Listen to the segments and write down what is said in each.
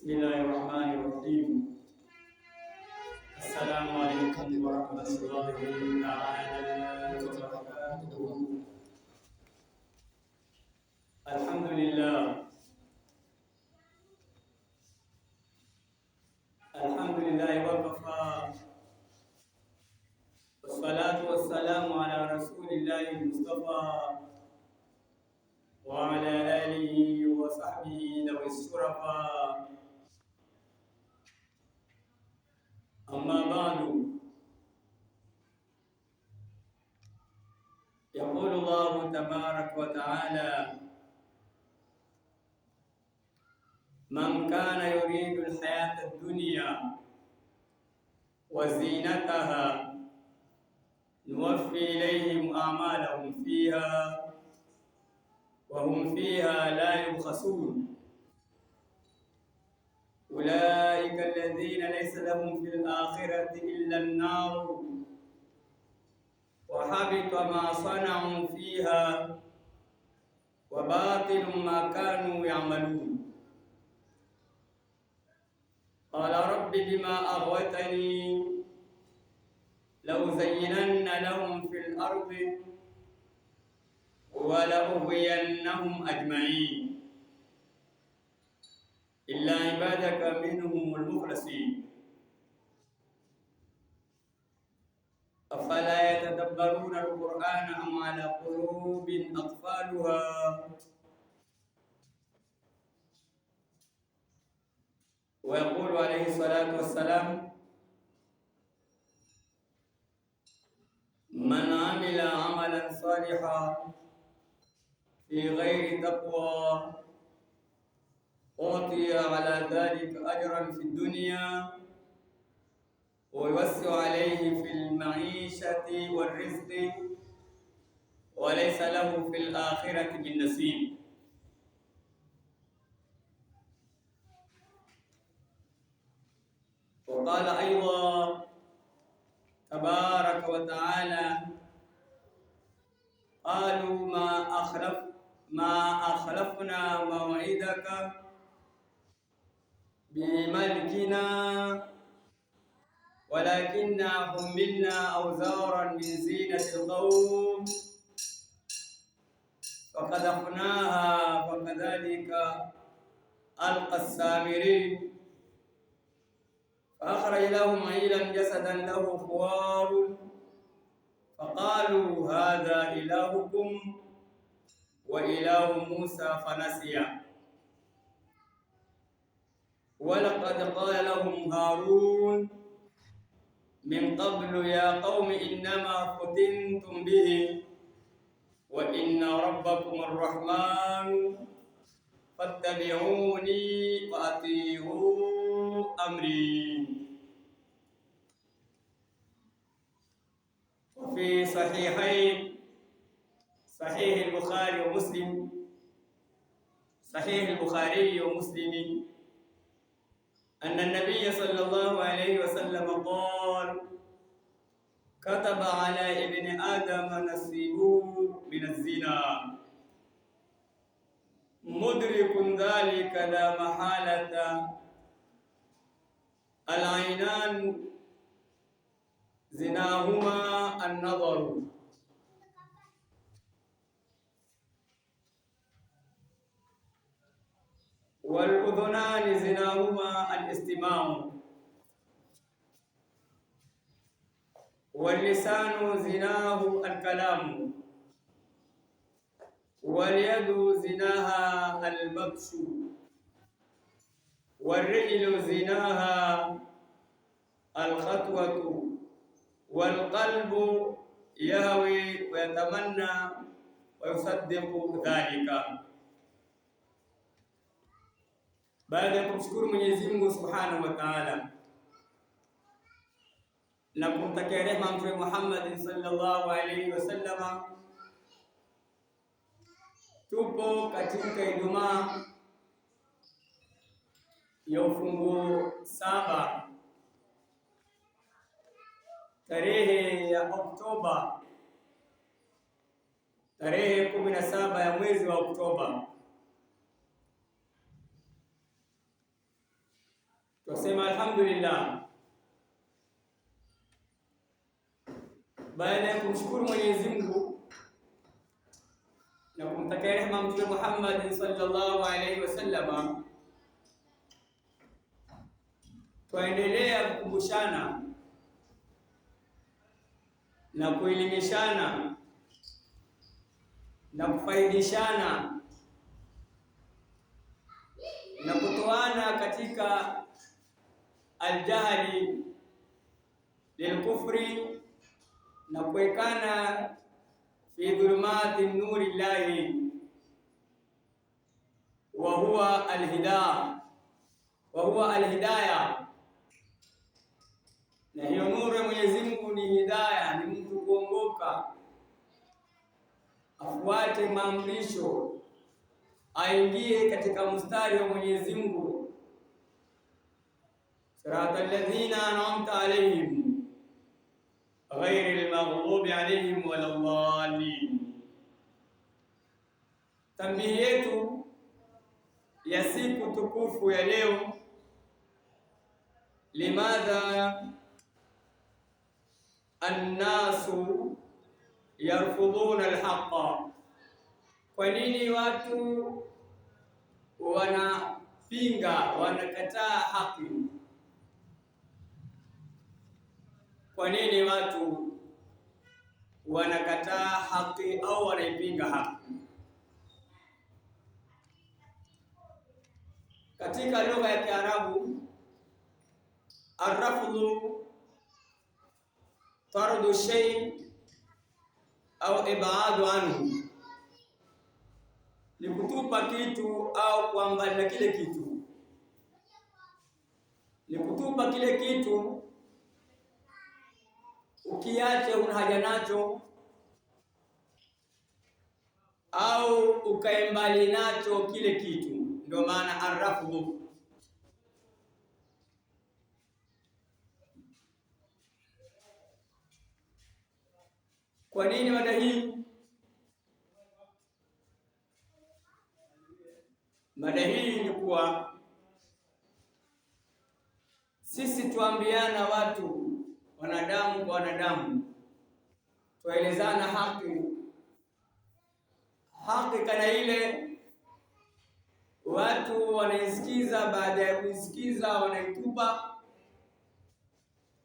Bismillahirrahmanirrahim. Assalamu alaikum warahmatullahi ta'ala wabarakatuh. Alhamdulillah wakafa, wassalatu wassalamu ala rasulillahi mustafa wa ala alihi wa sahbihi dawi surafa. Amma ba'du, yaqulu Allahu tabaraka wa ta'ala, man kana yuridu al-hayata ad-dunya wa zinataha nuwaffi ilayhim a'malahum fiha wa hum fiha la yubkhasun. Ulaika alladhina laysa lahum fil akhirati illa an-nar wa habita ma sana'u fiha wa batilun ma kanu ya'malun. Qala rabbi bima aghwaytani law zayyinanna lahum fil ardi wa la ughwiyannahum ajma'in illa ibadaka minhumul mukhlasin. Afala yatadabbaruna al-Qur'ana am ala qulubin aqfaluha. Wa yaqulu alayhi salatu wassalam, man amila amalan salihan fi ghairi taqwa utiya ala dhalika ajran fi dunya wa yuwassi alayhi fil ma'ishati wal rizqi wa laysa lahu fil akhirati min nasib. Wa qala aydan tabaraka wa ta'ala, qalu ma akhlafna maw'idaka bimalikina walakinna humilna awzaran min zinatil qawm faqadafnaha fakadhalika alqa as-samiri فأخرج لهم عيلا جسدا له خوار فقالوا هذا إلهكم وإله موسى فنسي ولقد قال لهم هارون من قبل يا قوم إنما فتنتم به وإن ربكم الرحمن فاتبعوني وأطيعوا أمري. وفي صحيحين صحيح البخاري ومسلم أن النبي صلى الله عليه وسلم قال كتب على ابن آدم نصيبه من الزنا مدرك ذلك لا محالة العينان زناهما النظر والأذنان زناهما الاستماع واللسان زناه الكلام واليد زناها البطش والرجل زناها الخطوة والقلب يهوي ويتمنى ويصدق ذلك. Baada ya kumshukuru Mwenyezi Mungu Subhanahu wa Ta'ala na kumtakia rehema Mtume Muhammad sallallahu alaihi wasallam, tupo katika Ijumaa ya ufunguo 7 tarehe ya Oktoba, tarehe 17 ya mwezi wa Oktoba Tusema alhamdulillah. Baada ya kumshukuru Mwenyezi Mungu na kumtakia rehema Mtume Muhammad sallallahu alaihi wasallam, twaendelea kukumbushana na kuelimishana na kufaidishana na kutoana katika aljahli lilkufri na kuwekana fi dhulumati nuri llahi wa huwa alhidayah. Na hiyo nuru ya Mwenyezi Mungu ni hidayah, ni mtu kuongoka, afuate maamrisho, aingie katika mstari wa Mwenyezi Mungu, siratal ladhina an'amta alayhim ghayril maghdubi alayhim waladdallin. Tambihi yetu ya siku tukufu ya leo, limadha annasu yarfudhuna alhaqa, kwa nini watu wanapinga, wanakataa haki? Kwa nini watu wanakataa haki au wanaipinga haki? Katika lugha ya Kiarabu, arrafdhu tardu shay au ibadu anhu, ni kutupa kitu au kuambali na kile kitu, ni kutupa kile kitu ukiache una haja nacho au ukaembali nacho kile kitu, ndio maana arrafdhu. Kwa nini mada hii? Mada hii ni kuwa sisi tuambiana watu, wanadamu kwa wanadamu, tuelezana haki kana ile watu wanaisikiza, baada ya kuisikiza wanaitupa,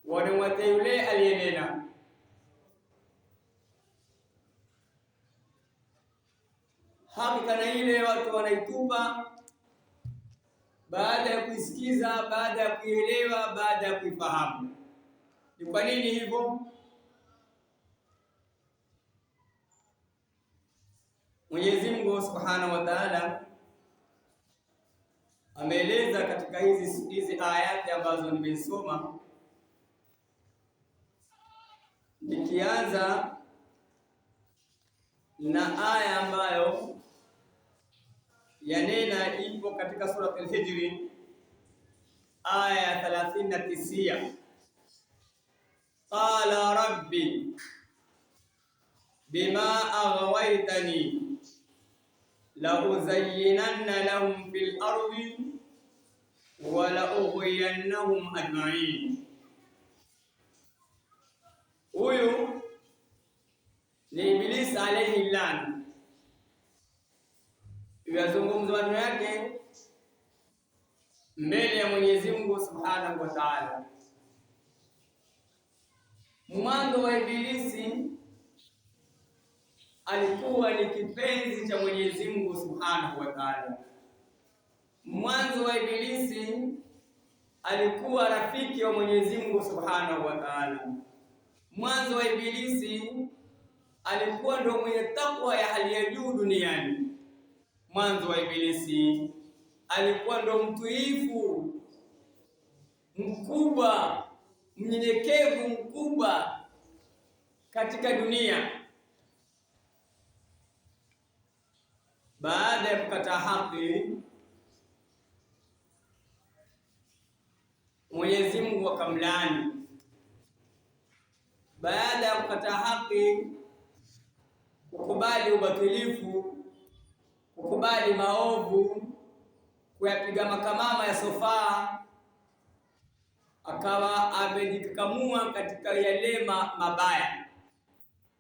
wanamwacha yule aliyenena. Haki kana ile watu wanaitupa baada ya kuisikiza, baada ya kuielewa, baada ya kuifahamu. Ni kwa nini hivyo? Mwenyezi Mungu Subhanahu wa Ta'ala ameeleza katika hizi ayati ambazo nimesoma, nikianza na aya ambayo yanena ipo katika Surat al-Hijri aya 39, qala rabbi bima aghwaytani la uzayyinanna lahum fil ardi wa la ughwiyannahum ajma'in. Huyu ni Ibilisi alayhi lan, yazungumza maneno yake mbele ya Mwenyezi Mungu Subhanahu wa Ta'ala. Mwanzo wa Ibilisi alikuwa ni kipenzi cha Mwenyezi Mungu Subhanahu wa Ta'ala. Mwanzo wa Ibilisi alikuwa rafiki wa Mwenyezi Mungu Subhanahu wa Ta'ala. Mwanzo wa Ibilisi alikuwa ndio mwenye takwa ya hali ya juu duniani. Mwanzo wa Ibilisi alikuwa ndio mtuifu mkubwa, mnyenyekevu mkubwa katika dunia. Baada ya kukataa haki, Mwenyezi Mungu akamlaani. Baada ya kukataa haki, kukubali ubatilifu, kukubali maovu, kuyapiga makamama ya sofaa, akawa amejikakamua katika yale mabaya,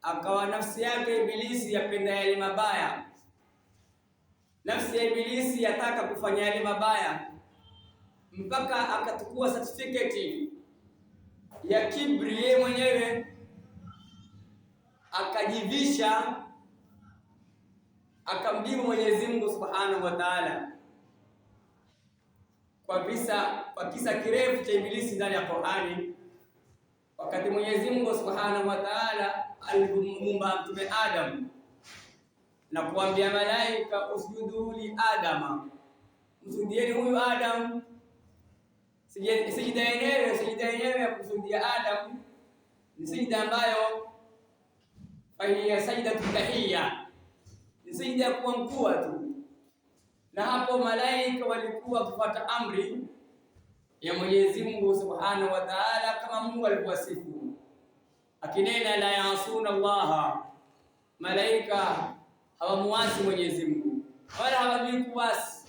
akawa nafsi yake Ibilisi yapenda yale mabaya, nafsi ya Ibilisi yataka kufanya yale mabaya, mpaka akatukua certificate ya kibri yeye mwenyewe, akajivisha, akamjibu Mwenyezi Mungu Subhanahu wa Ta'ala kwa kisa kirefu cha Ibilisi ndani ya Qur'ani. Wakati Mwenyezi Mungu Subhanahu wa Ta'ala alimuumba Mtume Adam na kuambia malaika usjudu li Adama, msujudieni huyu Adam. Sijida yenyewe ya kusujudia Adam ni sijida ambayo ya sajdatu tahiyya, ni sijida ya kuamkua tu, na hapo malaika walikuwa kufuata amri ya Mwenyezi Mungu Subhanahu wa Ta'ala, kama Mungu alivyowasifu akinena la yasuna Allah, malaika hawamuasi Mwenyezi Mungu wala hawajui kuasi.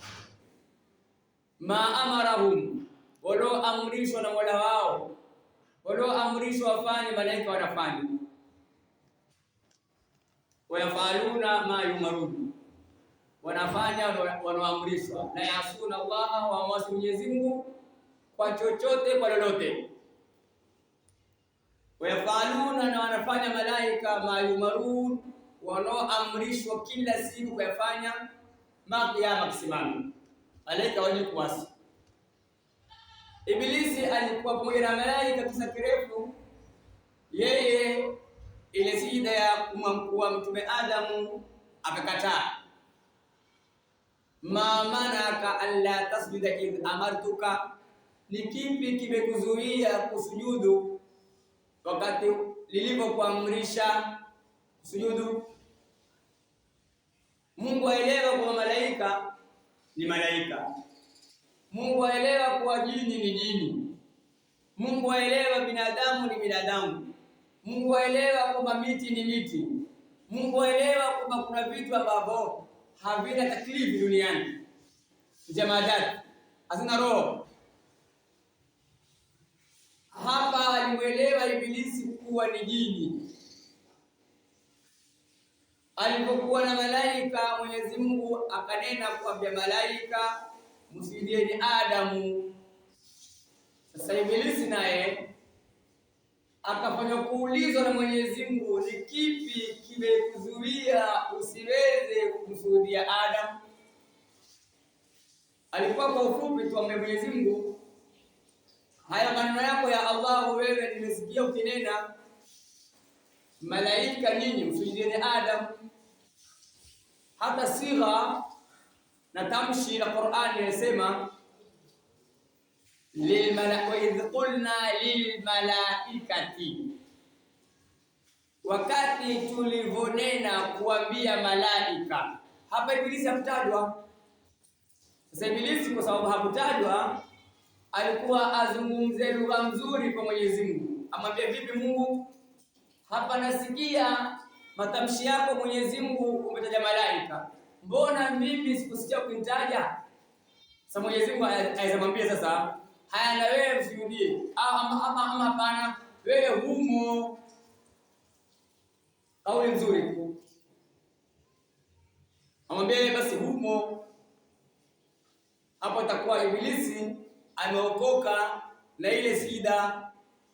Ma amarahum, walioamrishwa na Mola wao, walioamrishwa wafanye, malaika wanafanya. Wayafaluna ma yumarun, wanafanya wanaoamrishwa. La yasuna Allah, hawamwasi Mwenyezi Mungu kwa chochote, kwa lolote. Wayafaluna, na wanafanya malaika ma yumarun, wanaoamrishwa kila siku kuyafanya. Kiyama kisimama, malaika wenye kuasi. Ibilisi alikuwa pamoja na malaika kisa kirefu, yeye ile sijida ya kumwamkua Mtume Adamu akakataa. Ma manaka alla tasjuda idh amartuka, ni kipi kimekuzuia kusujudu wakati nilipokuamrisha kusujudu? Mungu aelewa kwa malaika ni malaika, Mungu aelewa kwa jini ni jini, Mungu aelewa binadamu ni binadamu, Mungu aelewa kwamba miti ni miti, Mungu aelewa kwamba kuna vitu ambavyo havina taklifu duniani, jamaadati hazina roho. Hapa alimuelewa Ibilisi kuwa ni jini. Alipokuwa na malaika, Mwenyezi Mungu akanena kuambia malaika msujudieni Adamu. Sasa Ibilisi naye akafanya kuulizwa na Mwenyezi Mungu, ni kipi kimekuzuia usiweze kumsujudia Adamu? Alikuwa kwa ufupi tu ambaye Mwenyezi Mungu, haya maneno yako ya Allah, wewe nimesikia ukinena malaika nyinyi msujudieni Adamu. Hata sigha na tamshi la Qur'ani inasema wa idh qulna lilmalaikati, wakati tulivonena kuambia malaika. Hapa Ibilisi hakutajwa. Sasa Ibilisi kwa sababu hakutajwa, alikuwa azungumze lugha nzuri kwa Mwenyezi Mungu. Amwambia vipi Mungu, hapa nasikia matamshi yako Mwenyezi Mungu, umetaja malaika, mbona mimi sikusikia kunitaja? Sasa Mwenyezi Mungu aizamwambia sasa, haya na wewe msujudie, ama hapana, wewe humo. Kauli nzuri tu, amwambie basi humo. Hapo atakuwa Ibilisi ameokoka na ile sida,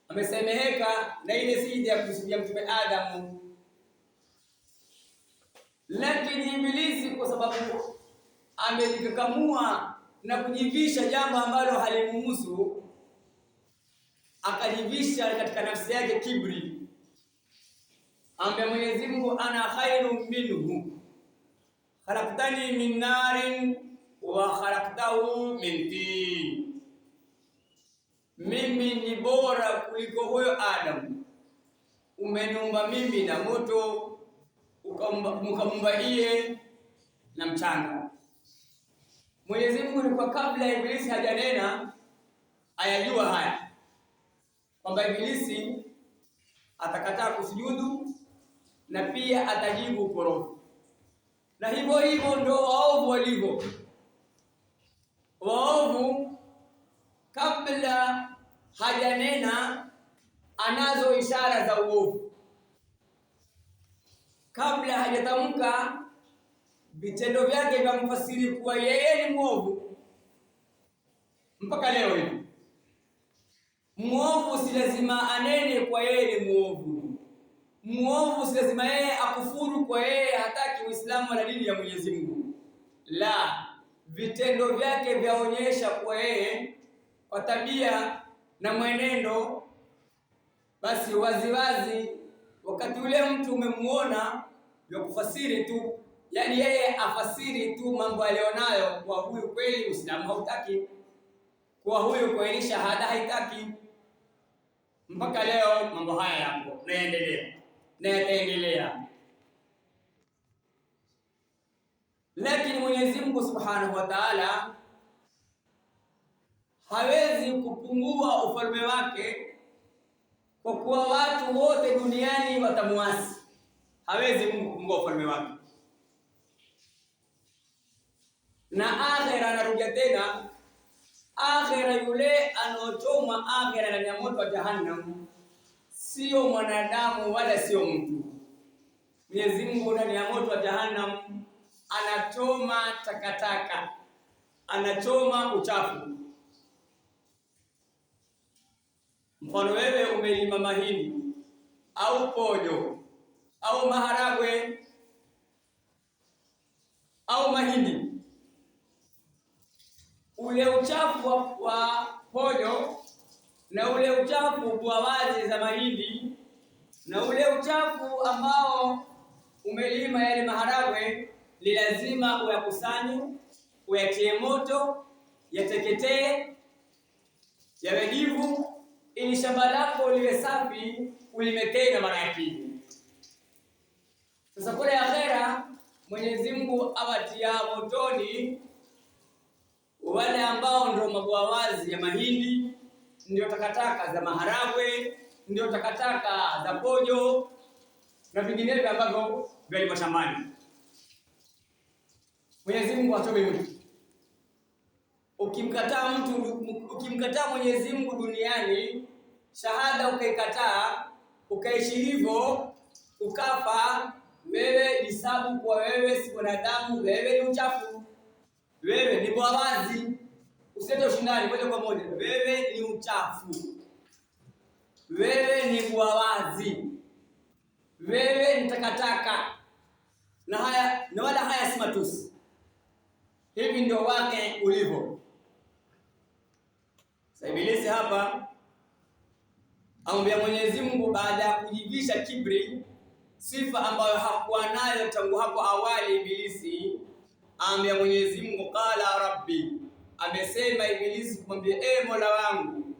amesemeheka na ile sida ya kusujudia Mtume Adamu. Lakini Ibilisi kwa sababu amejikakamua na kujivisha jambo ambalo halimuhusu, akajivisha katika nafsi yake kibri, ambaye Mwenyezi Mungu ana khairu minhu khalaqtani min narin wa khalaqtahu min tin, mimi ni bora kuliko huyo Adamu, umeniumba mimi na moto, ukaumba iye na mchanga. Mwenyezi Mungu alikuwa kabla ya Ibilisi hajanena ayajua haya, kwamba Ibilisi atakataa kusujudu na pia atajibu ukorofi. Na hivyo hivyo ndio waovu walivyo. Waovu kabla kunazo ishara za uovu. Kabla hajatamka vitendo vyake vya mfasiri kuwa yeye ni mwovu, mpaka leo hivi mwovu si lazima anene kwa yeye ni mwovu. Mwovu si lazima yeye akufuru kwa yeye hataki Uislamu na dini ya Mwenyezi Mungu. La, vitendo vyake vyaonyesha kwa yeye kwa tabia na mwenendo, basi waziwazi wakati ule mtu umemuona ya kufasiri tu, yani yeye afasiri tu mambo alionayo, kwa huyu kweli Uislamu hautaki, kwa huyu kweli shahada haitaki. Mpaka leo mambo haya yapo na yaendelea na yataendelea. Lakini Mwenyezi Mungu Subhanahu wa Ta'ala hawezi kupungua ufalme wake kwa kuwa watu wote duniani watamuasi. Hawezi Mungu kupungua ufalme wake. Na akhera anarudia tena, akhera yule anochoma akhera ndani ya moto wa Jahannam sio mwanadamu wala sio mtu. Mwenyezi Mungu ndani ya moto wa Jahannam anachoma takataka, anachoma uchafu. Mfano wewe umelima mahindi au pojo au maharagwe au mahindi, ule uchafu wa pojo na ule uchafu wa wazi za mahindi na ule uchafu ambao umelima yale maharagwe, ni lazima uyakusanye, uyatie moto, yateketee, yawe jivu, ili shamba lako liwe safi, ulime tena mara ya pili. Sasa kule akhera Mwenyezi Mungu awatia motoni wale ambao ndio mabwawazi ya mahindi, ndio takataka za maharagwe, ndio takataka za pojo na vinginevyo ambavyo vya mashambani. Mwenyezi Mungu atobe mtu. Ukimkataa Mwenyezi Mungu duniani, shahada ukaikataa, ukaishi hivyo, ukafa, wewe jisabu kwa wewe si mwanadamu, wewe ni uchafu. Wewe ni bwawazi. Usete ushindani moja kwa moja. Wewe ni uchafu. Wewe ni bwawazi. Wewe ni takataka. Na wala haya si matusi. Hivi ndio wake ulivyo. Sasa Ibilisi hapa amwambia Mwenyezi Mungu baada ya kujivisha kibri, sifa ambayo hakuwa nayo tangu hapo awali. Ibilisi amwambia Mwenyezi Mungu, qala rabbi, amesema Ibilisi kumwambia Mola wangu,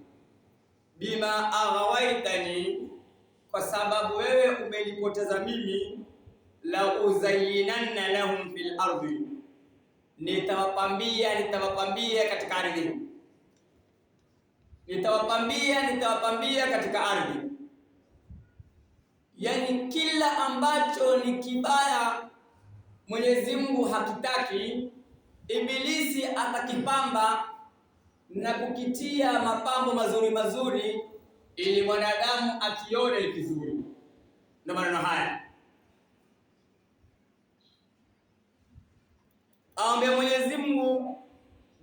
bima aghawaitani, kwa sababu wewe umenipoteza mimi, la uzayyinanna lahum fil ardi, nitawapambia katika ardhi. Nitawapambia katika ardhi. Yani kila ambacho ni kibaya Mwenyezi Mungu hakitaki, Ibilisi atakipamba na kukitia mapambo mazuri ili mwanadamu akione ni kizuri. Ndio maneno haya aambia Mwenyezi Mungu,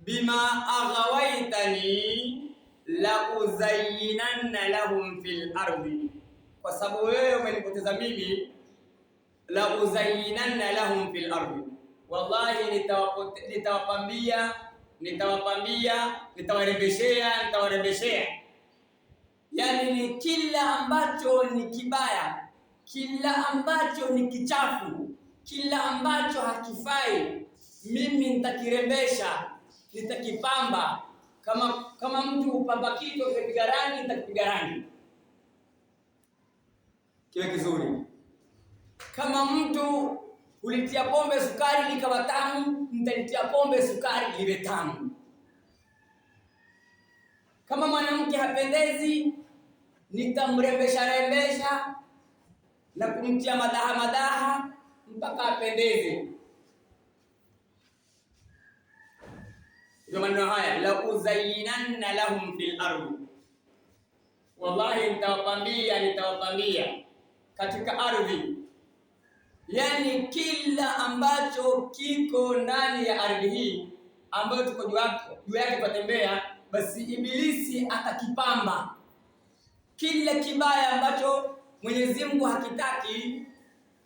bima aghawaitani la uzayyinanna lahum fil ardi, kwa sababu wewe umenipoteza mimi, la uzayyinanna lahum fil ardi, wallahi nitawarembeshea. Yani ni kila ambacho ni kibaya, kila ambacho ni kichafu, kila ambacho hakifai, mimi nitakirembesha, nitakipamba. Kama mtu upamba kitu kipiga rangi, nitakipiga rangi kiwe kizuri. Kama mtu ulitia pombe sukari likawa tamu, nitalitia pombe sukari liwe tamu. Kama mwanamke hapendezi, nitamrembesha na kumtia madaha mpaka apendeze. Ndio maneno haya, la uzayyinanna lahum fil ardi wallahi nitawapambia katika ardhi, yani kila ambacho kiko ndani ya ardhi hii ambayo tuko juu yake tutembea, basi Ibilisi atakipamba. Kila kibaya ambacho Mwenyezi Mungu hakitaki,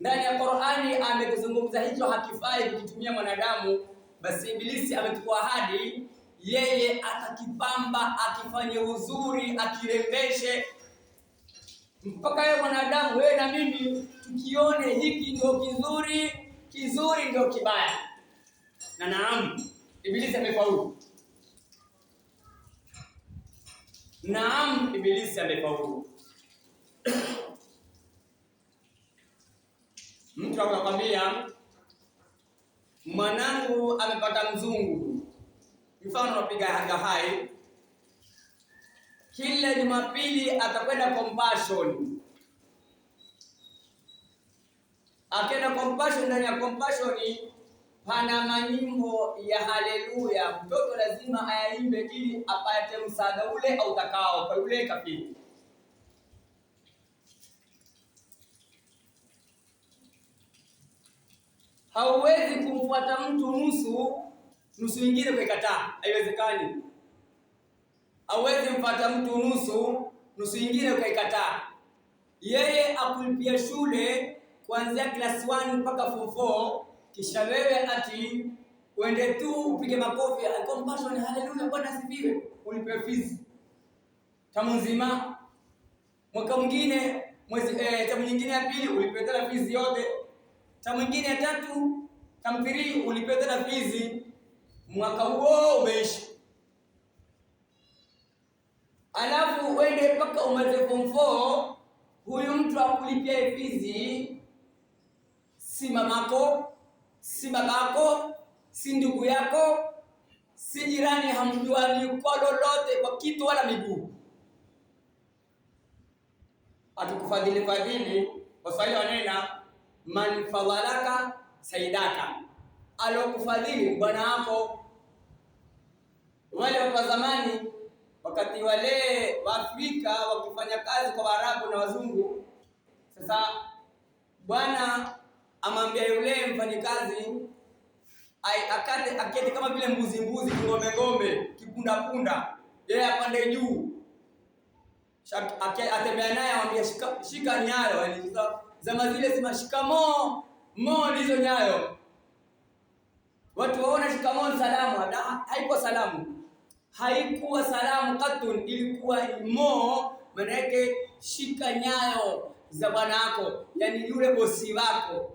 ndani ya Qur'ani amekizungumza hicho hakifai kukitumia mwanadamu, basi Ibilisi amechukua ahadi, yeye atakipamba, akifanye uzuri, akirembeshe, mpaka yeye mwanadamu, wewe na mimi tukione hiki ndio kizuri ndio kibaya. Na naam, Ibilisi amefaulu. Naam, Ibilisi amefaulu. Mtu anakuambia mwanangu amepata mzungu, mfano unapiga hai, kila Jumapili atakwenda Compassion. Akaenda Compassion, ndani ya Compassion pana manyimbo ya haleluya. Mtoto lazima ayaimbe ili apate msaada ule au utakao kwa yule kafiri. Hauwezi kumfuata mtu nusu nyingine kuikataa, haiwezekani. Hauwezi mfuata mtu nusu nyingine kuikataa. Yeye akulipia shule kuanzia class 1 mpaka form 4, kisha wewe ati uende tu upige makofi Compassion, haleluya, Bwana asifiwe, ulipe fees tamu nzima. Mwaka mwingine tamu nyingine ya pili ulipe tena fees yote, tamu nyingine ya tatu, tamu 3 ulipe tena fees, mwaka huo umeisha. Alafu uende mpaka umalize form 4, huyu mtu akulipia fees si mamako, si babako, si ndugu yako, si jirani, hamjuani kwa lolote, kwa kitu wala miguu. Atukufadhili. Waswahili wanena man fadhalaka saidaka, alokufadhili bwana wako. Wale wa zamani, wakati wale wa Afrika wakifanya kazi kwa Waarabu na Wazungu, sasa bwana amwambia yule mfanyikazi akete kama vile mbuzi, ngombe, kipunda, yeye apande juu, atembea naye, amwambia shika nyayo. Yani zama zile sema shikamoo, ndizo nyayo. Watu waona shikamoo salamu, haikuwa salamu katun, ilikuwa maana yake shika nyayo za bwana wako, yani yule bosi wako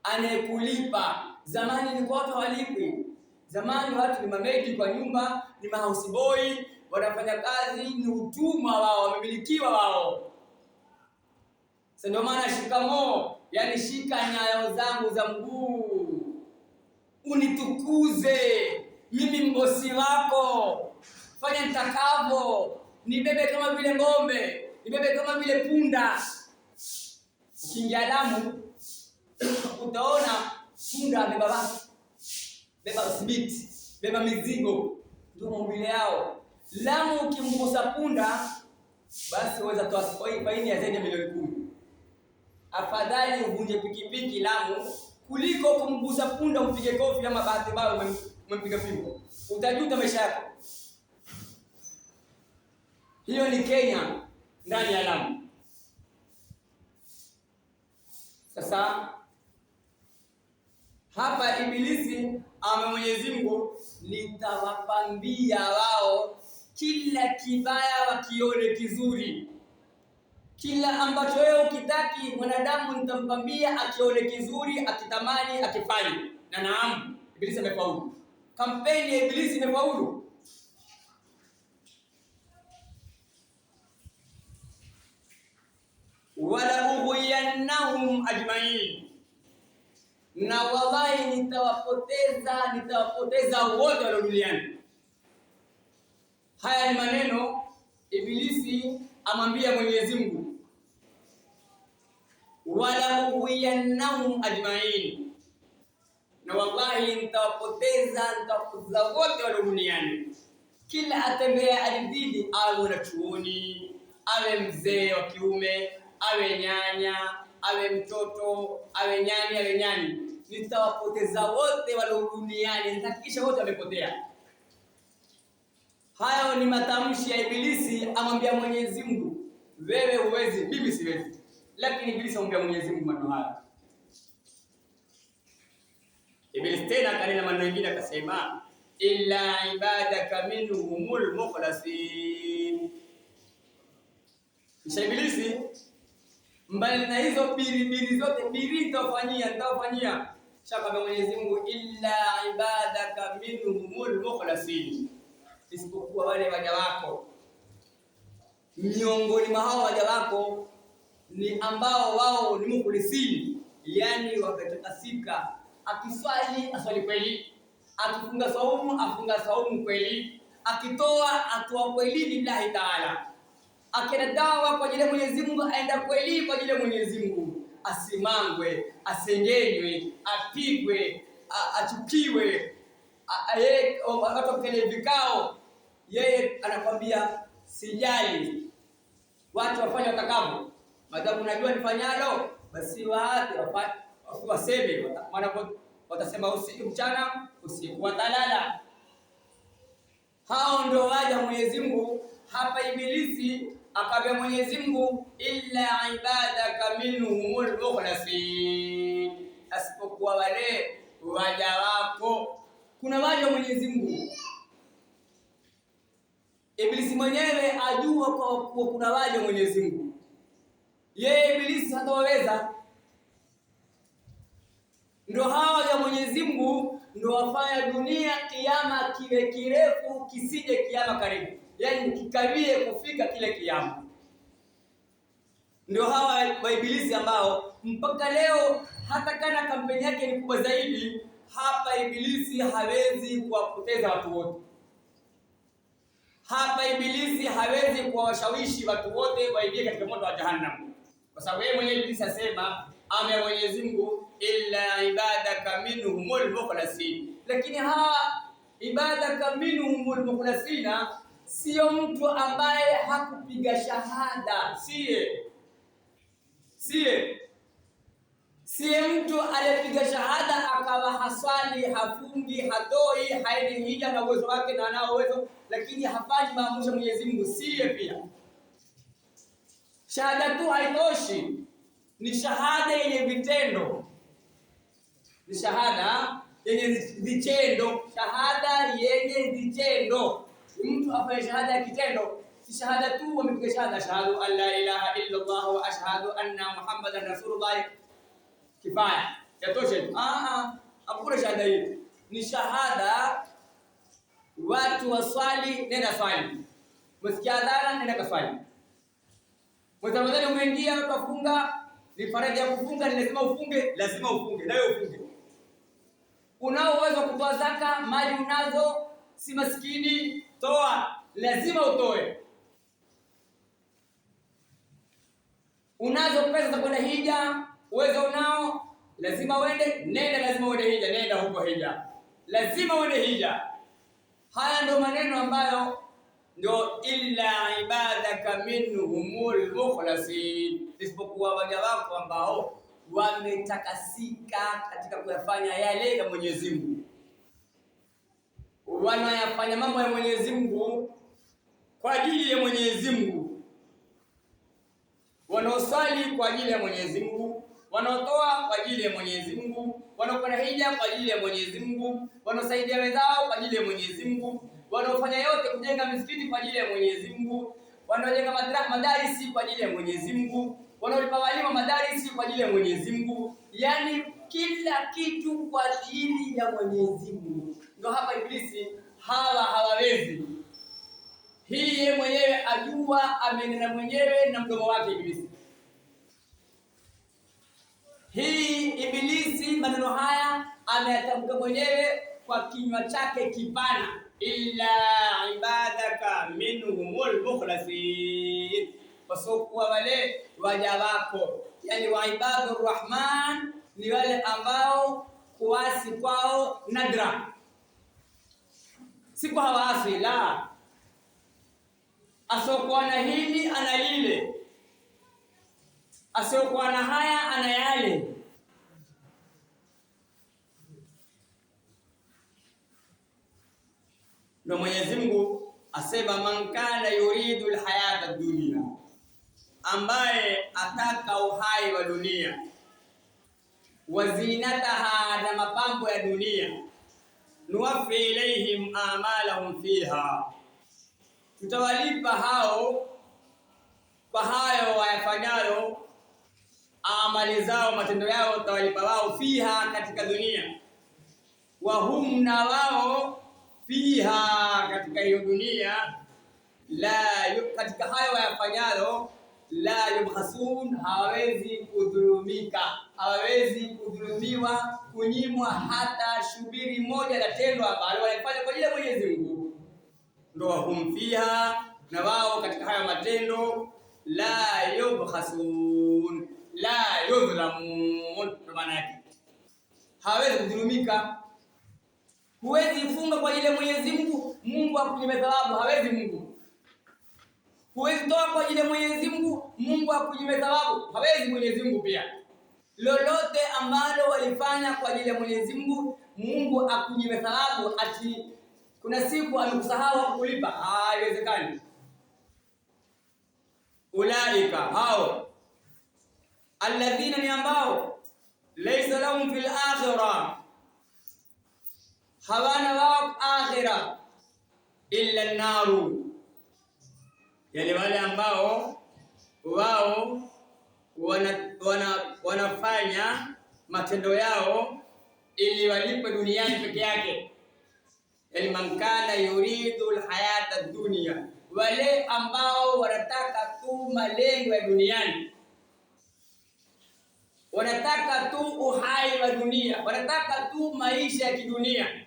anayekulipa. Zamani ilikuwa watu walipwi. Zamani watu ni mamedi kwa nyumba, ni mahouse boy, wanafanya kazi, ni utumwa wao, wamemilikiwa wao. Sasa ndio maana shikamoo, yani shika nyayo zangu za mguu, unitukuze, mimi mbosi wako, fanya nitakavyo, nibebe kama vile ng'ombe, nibebe kama vile punda. Ukiingia Lamu utaona punda beba simiti, beba mizigo, ndio maumbile yao. Lamu ukimgusa punda, basi uweza toa faini ya zaidi ya milioni 10. Afadhali uvunje pikipiki Lamu kuliko kumgusa punda upige kofi ama bahati mbaya umempiga fimbo, utajuta maisha yako. Hiyo ni Kenya, ndani ya Lamu. Sasa hapa Ibilisi ama Mwenyezi Mungu, nitawapambia wao kila kibaya wakione kizuri. Kila ambacho wewe ukitaki mwanadamu nitampambia akione kizuri, akitamani, akifanye. Na naam, Ibilisi amefaulu. Kampeni ya Ibilisi imefaulu. Wala ughwiyannahum ajmain, na wallahi nitawapoteza wote walio duniani. Haya ni maneno Ibilisi amwambia Mwenyezi Mungu, wala ughwiyannahum ajmain, na wallahi nitawapoteza wote walio duniani. Kila atembea ardhini, awe na chuoni, awe mzee wa kiume, awe nyanya, awe mtoto, awe nyani, nitawapoteza wote walio duniani, nitahakikisha wote wamepotea. Hayo ni matamshi ya Ibilisi, amwambia Mwenyezi Mungu, wewe huwezi, mimi siwezi. Lakini Ibilisi amwambia Mwenyezi Mungu maneno haya. Ibilisi tena kanena maneno mengine akasema, illa ibadaka minhumul mukhlasin. Kisha Ibilisi, mbali na hizo biri zote, nitawafanyia. Shaka Mwenyezi Mungu, illa ibadaka minhumul mukhlasin, isipokuwa wale waja wako. Miongoni mwa hao waja wako ni ambao wao ni mukhlisin, yani wakatakasika. Akiswali aswali kweli, akifunga saumu afunga saumu kweli, akitoa atoa kweli lillahi taala, akenda dawa kwa ajili ya Mwenyezi Mungu aenda kweli kwa ajili ya Mwenyezi Mungu, asimangwe, asengenywe, apigwe, achukiwe, watu kwenye vikao, yeye anakwambia sijali, watu wafanye watakavyo, madamu najua nifanyalo, basi waache waseme, watasema usiku mchana, usiku watalala. Hao ndio waja Mwenyezi Mungu. Hapa Ibilisi akabia Mwenyezi Mungu, illa ibadaka minhumul mukhlasin, asipokuwa wale waja wako. Kuna waja Mwenyezi Mungu, Ibilisi mwenyewe ajua kwa kuna waja Mwenyezi Mungu, yeye Ibilisi hataweza. Ndio hawa ya Mwenyezi Mungu ndio wafanya dunia kiyama kiwe kirefu kisije kiyama karibu, yani kikaribie kufika kile kiyama. Ndio hawa wa Ibilisi ambao mpaka leo hata kana kampeni yake ni kubwa zaidi, hapa Ibilisi hawezi kuwapoteza watu wote. Hapa Ibilisi hawezi kuwashawishi watu wote waingie katika moto wa Jahannam, kwa sababu yeye mwenyewe Ibilisi asema ame Mwenyezi Mungu, illa ibadaka minhumul mukhlasin. Lakini hawa ibadaka minhumul mukhlasina sio mtu ambaye hakupiga shahada, siye mtu aliyepiga shahada akawa haswali, hafungi, hatoi, haendi hija na uwezo wake na anao uwezo, lakini hafanyi maamuzi ya Mwenyezi Mungu, siye pia. Shahada tu haitoshi, ni shahada yenye vitendo, ni shahada yenye vitendo, shahada yenye vitendo. Mtu afanye shahada ya kitendo, si shahada tu wamepiga shahada, ashhadu an la ilaha illa Allah wa ashhadu anna Muhammadan rasulullah, kifaya yatosha. Hakuna shahada hii, ni shahada watu waswali, nenda swali, msikia adhana, nenda kaswali. Mwezi wa Ramadhani umeingia, utafunga, ni faradhi ya kufunga, ni lazima ufunge, na wewe ufunge. Unao uwezo wa kutoa zaka, mali unazo, si maskini, toa, lazima utoe. Unazo pesa za kwenda hija, uwezo unao, lazima uende, nenda, lazima uende hija, nenda huko hija, lazima uende hija. Haya ndio maneno ambayo ndio illa ibadaka minhumul mukhlasin, isipokuwa waja wako ambao wametakasika katika kuyafanya yale ya Mwenyezi Mungu, wanayafanya mambo ya Mwenyezi Mungu kwa ajili ya Mwenyezi Mungu, wanaosali kwa ajili ya Mwenyezi Mungu, wanaotoa kwa ajili ya Mwenyezi Mungu, wanaofanya hija kwa ajili ya Mwenyezi Mungu, wanaosaidia wenzao kwa ajili ya Mwenyezi Mungu, wanaofanya yote kujenga misikiti kwa ajili ya Mwenyezi Mungu, wanaojenga madarisi kwa ajili ya Mwenyezi Mungu, wanaolipa walimu madarisi kwa ajili ya Mwenyezi Mungu, yani kila kitu kwa ajili ya Mwenyezi Mungu. Ndio hapa Ibilisi hawawezi. Hii yeye mwenyewe ajua, amenena mwenyewe na mdomo wake Ibilisi. Hii Ibilisi maneno haya ameyatamka mwenyewe kwa kinywa chake kipana, illa ibadaka minhumul mukhlasin, wasokuwa wale waja wako, yani wa ibadur rahman ni wale ambao kuasi kwao nadra, si kwa hawaasi, la, asiokuwa na hili ana lile, asiokuwa na haya ana yale. Ndio Mwenyezi Mungu asema man kana yuridu alhayata dunya, ambaye ataka uhai wa dunia, wazinataha, na mapambo ya dunia, nuwaffi ilayhim amalahum fiha, tutawalipa hao kwa hayo wayafanyayo, amali zao, matendo yao tutawalipa wao, fiha, katika dunia, wa hum, na wao, fiha, katika hiyo dunia, katika hayo wayafanyayo, la yubhasun, hawezi kudhulumika, hawezi kudhulumiwa, kunyimwa hata shubiri moja la tendo ambalo walifanya kwa ajili ya Mwenyezi Mungu. Ndio hum fiha, na wao katika hayo matendo, la yubhasun, la yudhlamun, kwa maana yake hawezi kudhulumika. Huwezi funga kwa ajili ya Mwenyezi Mungu, Mungu akunyime thawabu, hawezi Mungu. Huwezi toa kwa ajili ya Mwenyezi Mungu, Mungu akunyime thawabu, hawezi Mwenyezi Mungu pia. Lolote ambalo walifanya kwa ajili ya Mwenyezi Mungu, Mungu akunyime thawabu, ati kuna siku amekusahau kukulipa, haiwezekani. Ulaika, hao alladhina, ni ambao, laysa lahum fil akhirah, hawana wao akhira illa an-naru, yale wale ambao wao wanafanya matendo yao ili walipe duniani peke yake. Yani man kana yuridu alhayata dunya, wale ambao wanataka tu malengo ya duniani, wanataka tu uhai wa dunia, wanataka tu maisha ya kidunia,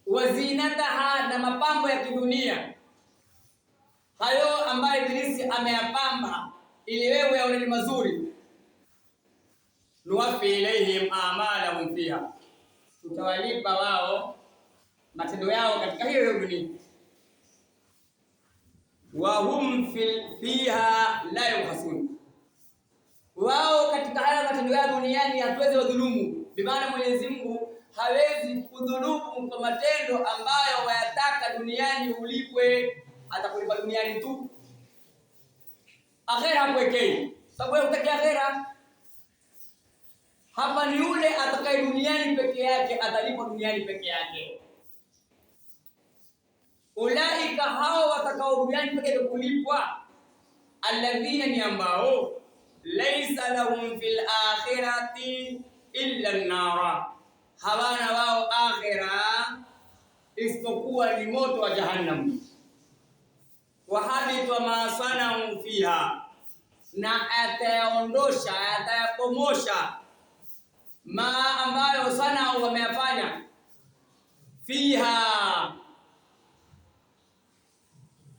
wazinataha, na mapambo ya kidunia, hayo ambayo Ibilisi ameyapamba ili wewe yaone ni mazuri. Nuwaffi ilayhim amalahum fiha, tutawalipa wao matendo yao katika hiyo dunia. Wa hum fiha la yubhasun, wao katika haya matendo yao duniani hatuwezi wadhulumu. Bi maana Mwenyezi Mungu hawezi kudhulumu kwa matendo ambayo wayataka duniani ulipwe, atakulipa duniani tu. Akhera hakuwekei, sababu wewe utaki akhera. Hapa ni yule atakaye duniani peke yake, atalipwa duniani peke yake. Ulaika, hao watakao duniani peke yake kulipwa, alladhina, ni ambao, laysa lahum fil akhirati illa an-nar, hawana wao akhira isipokuwa ni moto wa jahannam. Wa habita ma sanau fiha, na atayaondosha, atayapomosha, ma ambayo sanau wameyafanya, fiha,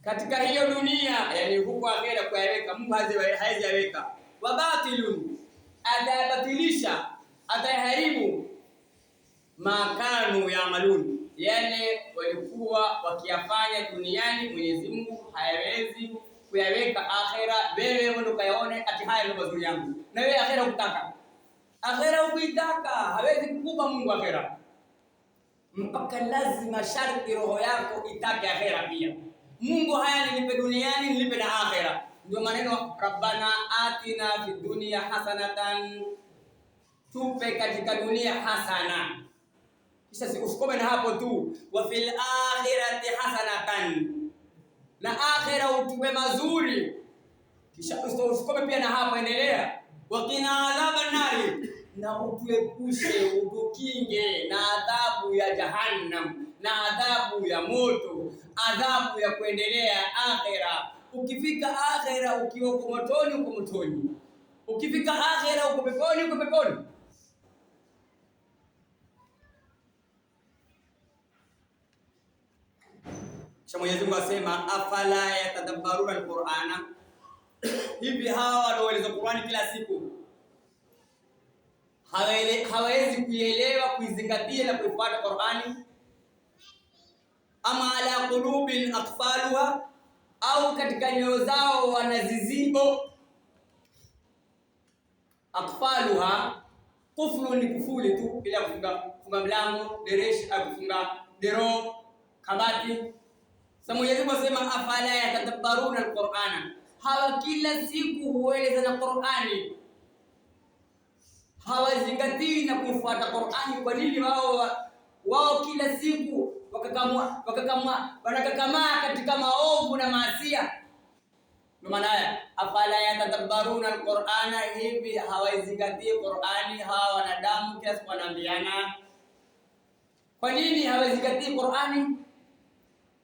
katika hiyo dunia, yani huko akhera kuyaweka, Mungu hawezi yaweka. Wa batilun, atayabatilisha, atayaharibu, makanu yaamalun, yale walikuwa wakiyafanya duniani, Mwenyezi Mungu hayawezi kuyaweka akhera. Wewe ndio kayaone ati haya ndio mazuri yangu, na wewe akhera ukitaka, akhera ukitaka, hawezi kukupa Mungu akhera, mpaka lazima sharti roho yako itake akhera pia. Mungu, haya nilipe duniani, nilipe na akhera. Ndio maneno rabbana atina fid dunya hasanatan, tupe katika dunia hasana. Kisha usikome na hapo tu, wa fil akhirati hasanatan, na akhira utupe mazuri. Kisha usikome pia na hapo, endelea, wa qina adhaban nari, na utuepushe, utukinge na adhabu ya jahannam, na adhabu ya moto, adhabu ya kuendelea akhira. Ukifika akhira ukiwa uko motoni, uko motoni. Ukifika akhira uko peponi, uko peponi. Mwenyezi Mungu asema, afala yatadabbaruna alqur'ana, hivi hawa wanaoeleza Qur'ani kila siku hawezi kuielewa, kuizingatia na kuifuata Qur'ani? Ama ala qulubin aqfaluha, au katika nyoyo zao wana zizibo. Akfaluha, kufulu ni kufuli tu, bila kufunga mlango, dirisha au kufunga dero, kabati. Sasa Mwenyezi Mungu asema afala yatadabbaruna alqur'ana, hawa kila siku hueleza na Qur'ani, hawazingatii na kufuata Qur'ani. Kwa nini? Wao kila siku wanakakamaa katika maovu na maasia. Ndio maana haya afala yatadabbaruna alqur'ana, hivi hawazingatii Qur'ani hawa wanadamu. Kila siku wanaambiana, kwa nini hawazingatii Qur'ani?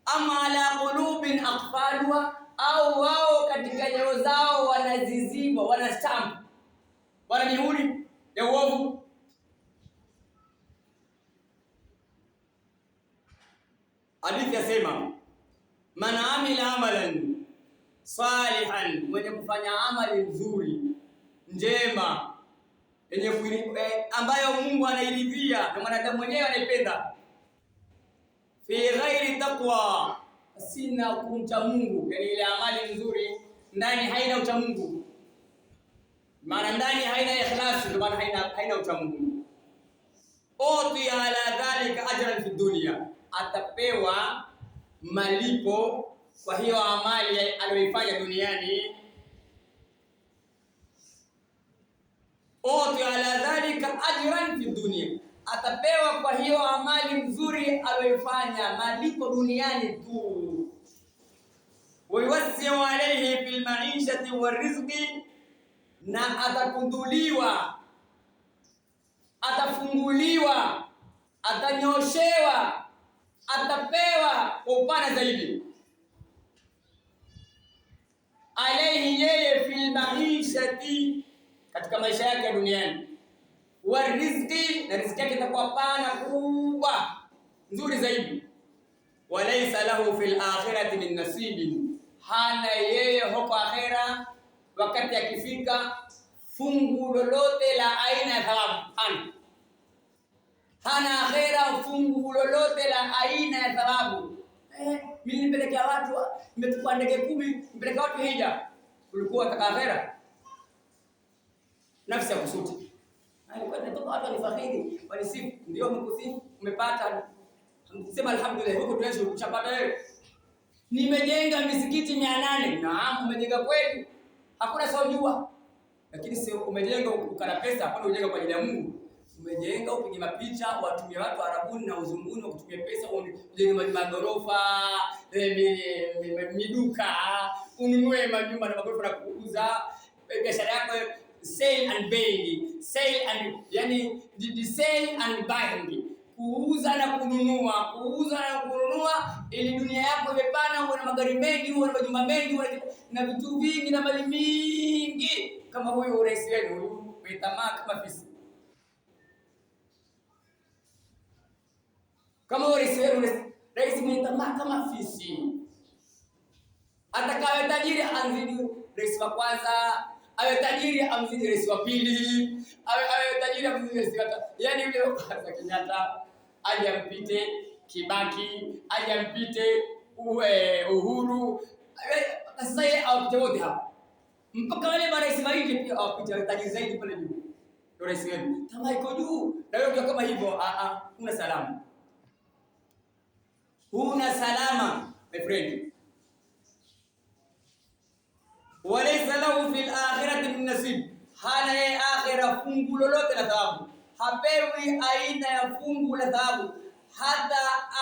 Ama ala qulubin aqfaluha, au wao katika nyoyo zao wanaziziba, wana stamp, wana mihuri ya uovu. Hadithi yasema man amila amalan salihan, mwenye kufanya amali nzuri njema yenye ambayo Mungu anairidhia na mwanadamu mwenyewe anaipenda, fi ghairi taqwa, sina kumcha Mungu, yani ile amali nzuri ndani haina ucha Mungu, maana ndani haina ikhlas, ndio maana haina ucha Mungu. Uti ala dhalika ajran fi dunya, atapewa malipo kwa hiyo amali aliyoifanya duniani. Uti ala dhalika ajran fi dunya, atapewa kwa hiyo amali nzuri aliyoifanya malipo duniani tu. Wayuwasiu alayhi fil maishati warizqi, na atakunduliwa, atafunguliwa, atanyoshewa, atapewa kwa upana zaidi. Alayhi, yeye, fil maishati, katika maisha yake ya duniani, wa rizqi, na riziki yake itakuwa pana kubwa nzuri zaidi. Walaysa lahu fil akhirati min nasibin, hana yeye huko akhira wakati akifika fungu lolote la aina ya thawabu. Hana akhira fungu lolote la aina ya thawabu. Mimi nipelekea watu, nimechukua ndege 10 nipelekea watu hija, ulikuwa unataka akhira? Nafsi ya kusuti. Alikuwa natoka watu ni fakhiri, walisifu, ndio mkusifu, umepata. Sema alhamdulillah, huko tunaishi kuchapata wewe. Nimejenga misikiti 800. Naam, umejenga kweli. Hakuna sawa, lakini sio umejenga ukana pesa, hapana, umejenga kwa ajili ya Mungu. Umejenga upige mapicha, watumie watu Arabuni na uzunguni kutumia pesa, ujenge magorofa, miduka, ununue majumba na magorofa na kuuza. Biashara yako sale and buying, yani the sale and buying, kuuza na kununua, ili dunia yako imepana, uwe na magari mengi, uwe na majumba mengi, uwe na vitu vingi na mali mingi. Kama huyu rais wenu huyu umetamaa kama fisi. Kama rais wenu rais umetamaa kama fisi. Atakaye tajiri anzidi rais wa kwanza, awe tajiri amzidi rais wa pili, awe tajiri amzidi rais wa tatu. Yani yule kwanza Kenyatta aje ampite Kibaki, aje ampite Uhuru, sasa yeye awapite wote hapa, mpaka wale marais wa nje pia awapite tajiri zaidi pale juu. Ndio rais wenu kama iko juu, na wewe kama hivyo, una salama, una salama my friend. Walaysa lahu fil akhirati min nasib, hana ya akhira fungu lolote la thawabu, hapewi aina ya fungu la thawabu. Hata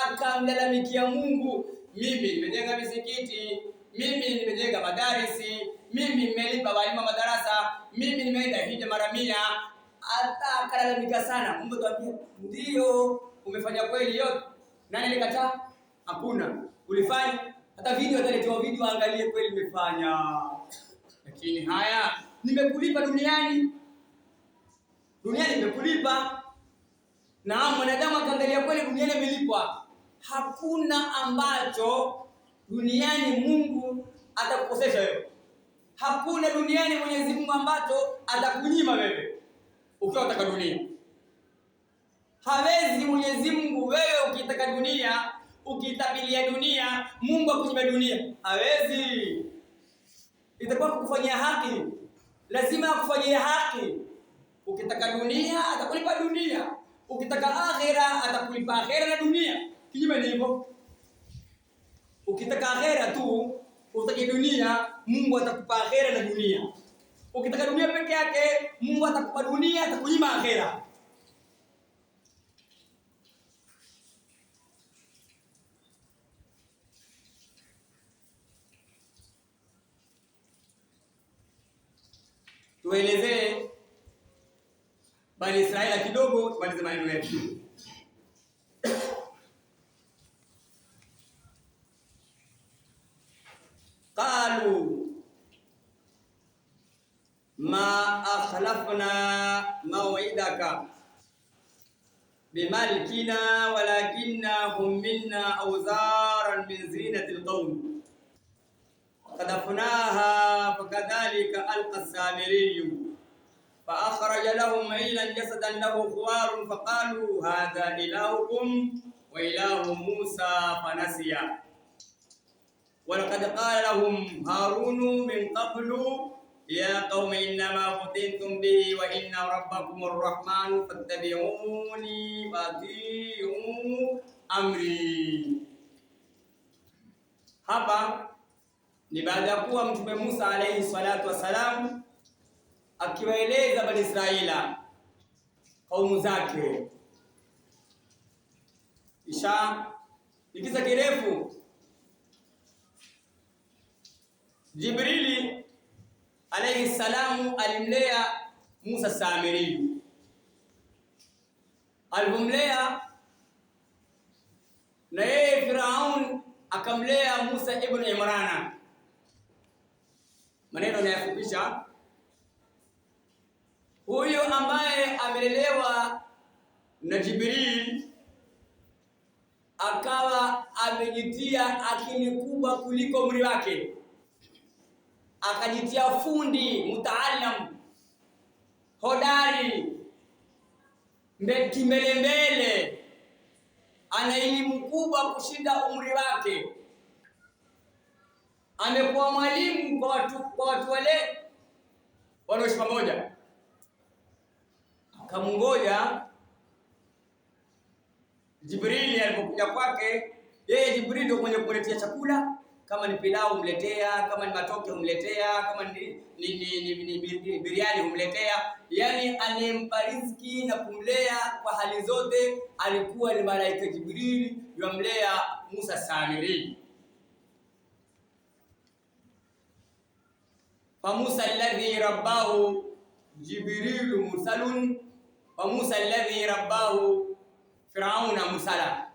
akamlalamikia Mungu, mimi nimejenga misikiti, mimi nimejenga madarisi, mimi nimelipa walimu madarasa, mimi nimeenda hija mara 100, hata akalalamika sana, Mungu atambia ndio umefanya kweli yote. Nani alikataa? Hakuna. Ulifanya hata video, ataletewa video angalie kweli nimefanya. Lakini haya, nimekulipa duniani nimekulipa. Na mwanadamu akaangalia kweli duniani amelipwa. Hakuna ambacho duniani Mungu atakukosesha wewe. Hakuna duniani Mwenyezi Mungu ambacho atakunyima wewe ukiwa unataka dunia. Hawezi Mwenyezi Mungu wewe ukitaka dunia ukitabilia dunia, Mungu akunyima dunia, hawezi. Itakuwa kukufanyia haki, lazima akufanyie haki. Ukitaka dunia atakulipa dunia, ukitaka akhera atakulipa akhera na dunia. Kinyume ni hivyo, ukitaka akhera tu utaki dunia, Mungu atakupa akhera na dunia. Ukitaka dunia peke yake, Mungu atakupa dunia, atakunyima akhera. Tuelezee Bani Israeli kidogo, tumalize maneno yetu. Qalu ma akhlafna maw'idaka bimalkina walakinna humilna awzaran min zinati alqawm qadafnaha fakadhalika alqa as-samiri fa akhraja lahum ilan jasadan lahu khuwarun faqalu hadha ilahukum wa ilahu Musa fanasiya walaqad qala lahum Harun min qablu ya qaumi innama futintum bihi wa inna rabbakumur rahmanu fattabi'uni wa ati'u amri. Hapa ni baada ya kuwa Mtume Musa alayhi salatu wasalam akiwaeleza Bani Israila kaumu zake, kisha kisa kirefu Jibrili alayhi salamu alimlea Musa Samiri. Alipomlea na yeye Firaun akamlea Musa ibn Imrana. Maneno yanayofupisha, huyo ambaye amelelewa na Jibril akawa amejitia akili kubwa kuliko umri wake, akajitia fundi mutaalam hodari mbele, ana elimu kubwa kushinda umri wake, amekuwa mwalimu kwa watu wale wanaoishi pamoja. Akamngoja Jibrili. Alipokuja kwake yeye, Jibrili ndio mwenye kuletea chakula, kama ni pilau humletea, kama ni matoke humletea, kama ni biriani humletea. Yani anempa riziki na kumlea kwa hali zote alikuwa ni malaika Jibrili yamlea Musa Samiri. Fa Musa alladhi rabbahu Jibrilu mursalun wa Musa alladhi rabbahu Firauna mursala.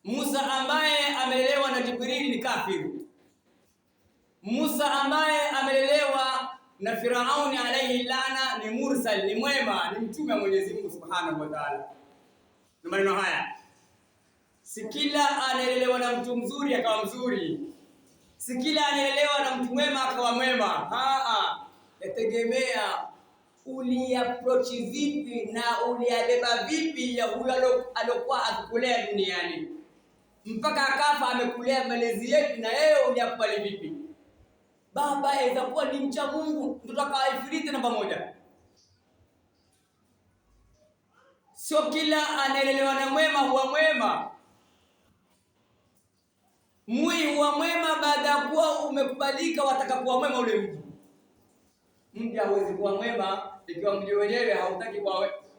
Musa ambaye amelelewa na Jibrili ni kafiri. Musa ambaye amelelewa na Firauni alayhi lana ni mursal, ni mwema, ni mtume wa Mwenyezi Mungu Subhanahu wa Ta'ala. Na maneno haya, si kila analelewa na mtu mzuri akawa mzuri, si kila analelewa na mtu mwema akawa mwema. Yategemea uliapproach vipi na uliabeba vipi ya huyo alokuwa akikulea duniani mpaka akafa amekulea malezi yetu, na yeye uliakubali vipi? Baba aweza kuwa ni mcha Mungu, mtoto akaifiriti namba moja. Sio kila anaelelewa na mwema huwa mwema. Mwi huwa mwema baada ya kuwa umekubalika, wataka kuwa mwema ule mji. Mji hawezi kuwa mwema ikiwa mji wenyewe hautaki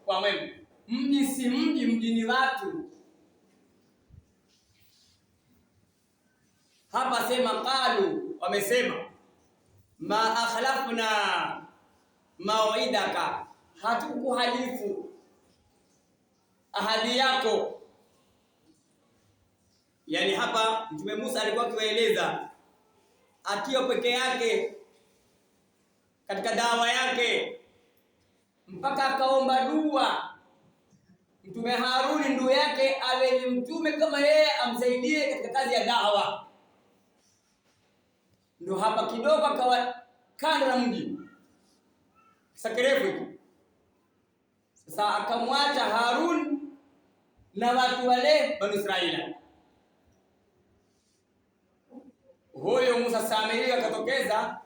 kwa mwema. Mji si mji, mji ni watu. Hapa sema qalu, wamesema ma akhlafna maw'idaka, hatukuhalifu ahadi yako. Yani hapa Mtume Musa alikuwa akiwaeleza akiwa peke yake katika dawa yake, mpaka akaomba dua Mtume Haruni ndugu yake awe ni mtume kama yeye, amsaidie katika kazi ya dawa. Ndio hapa kidogo akawa kando na mji sakirefu. Sasa akamwacha Harun na watu wale Bani Israila. Huyo Musa Samiri akatokeza,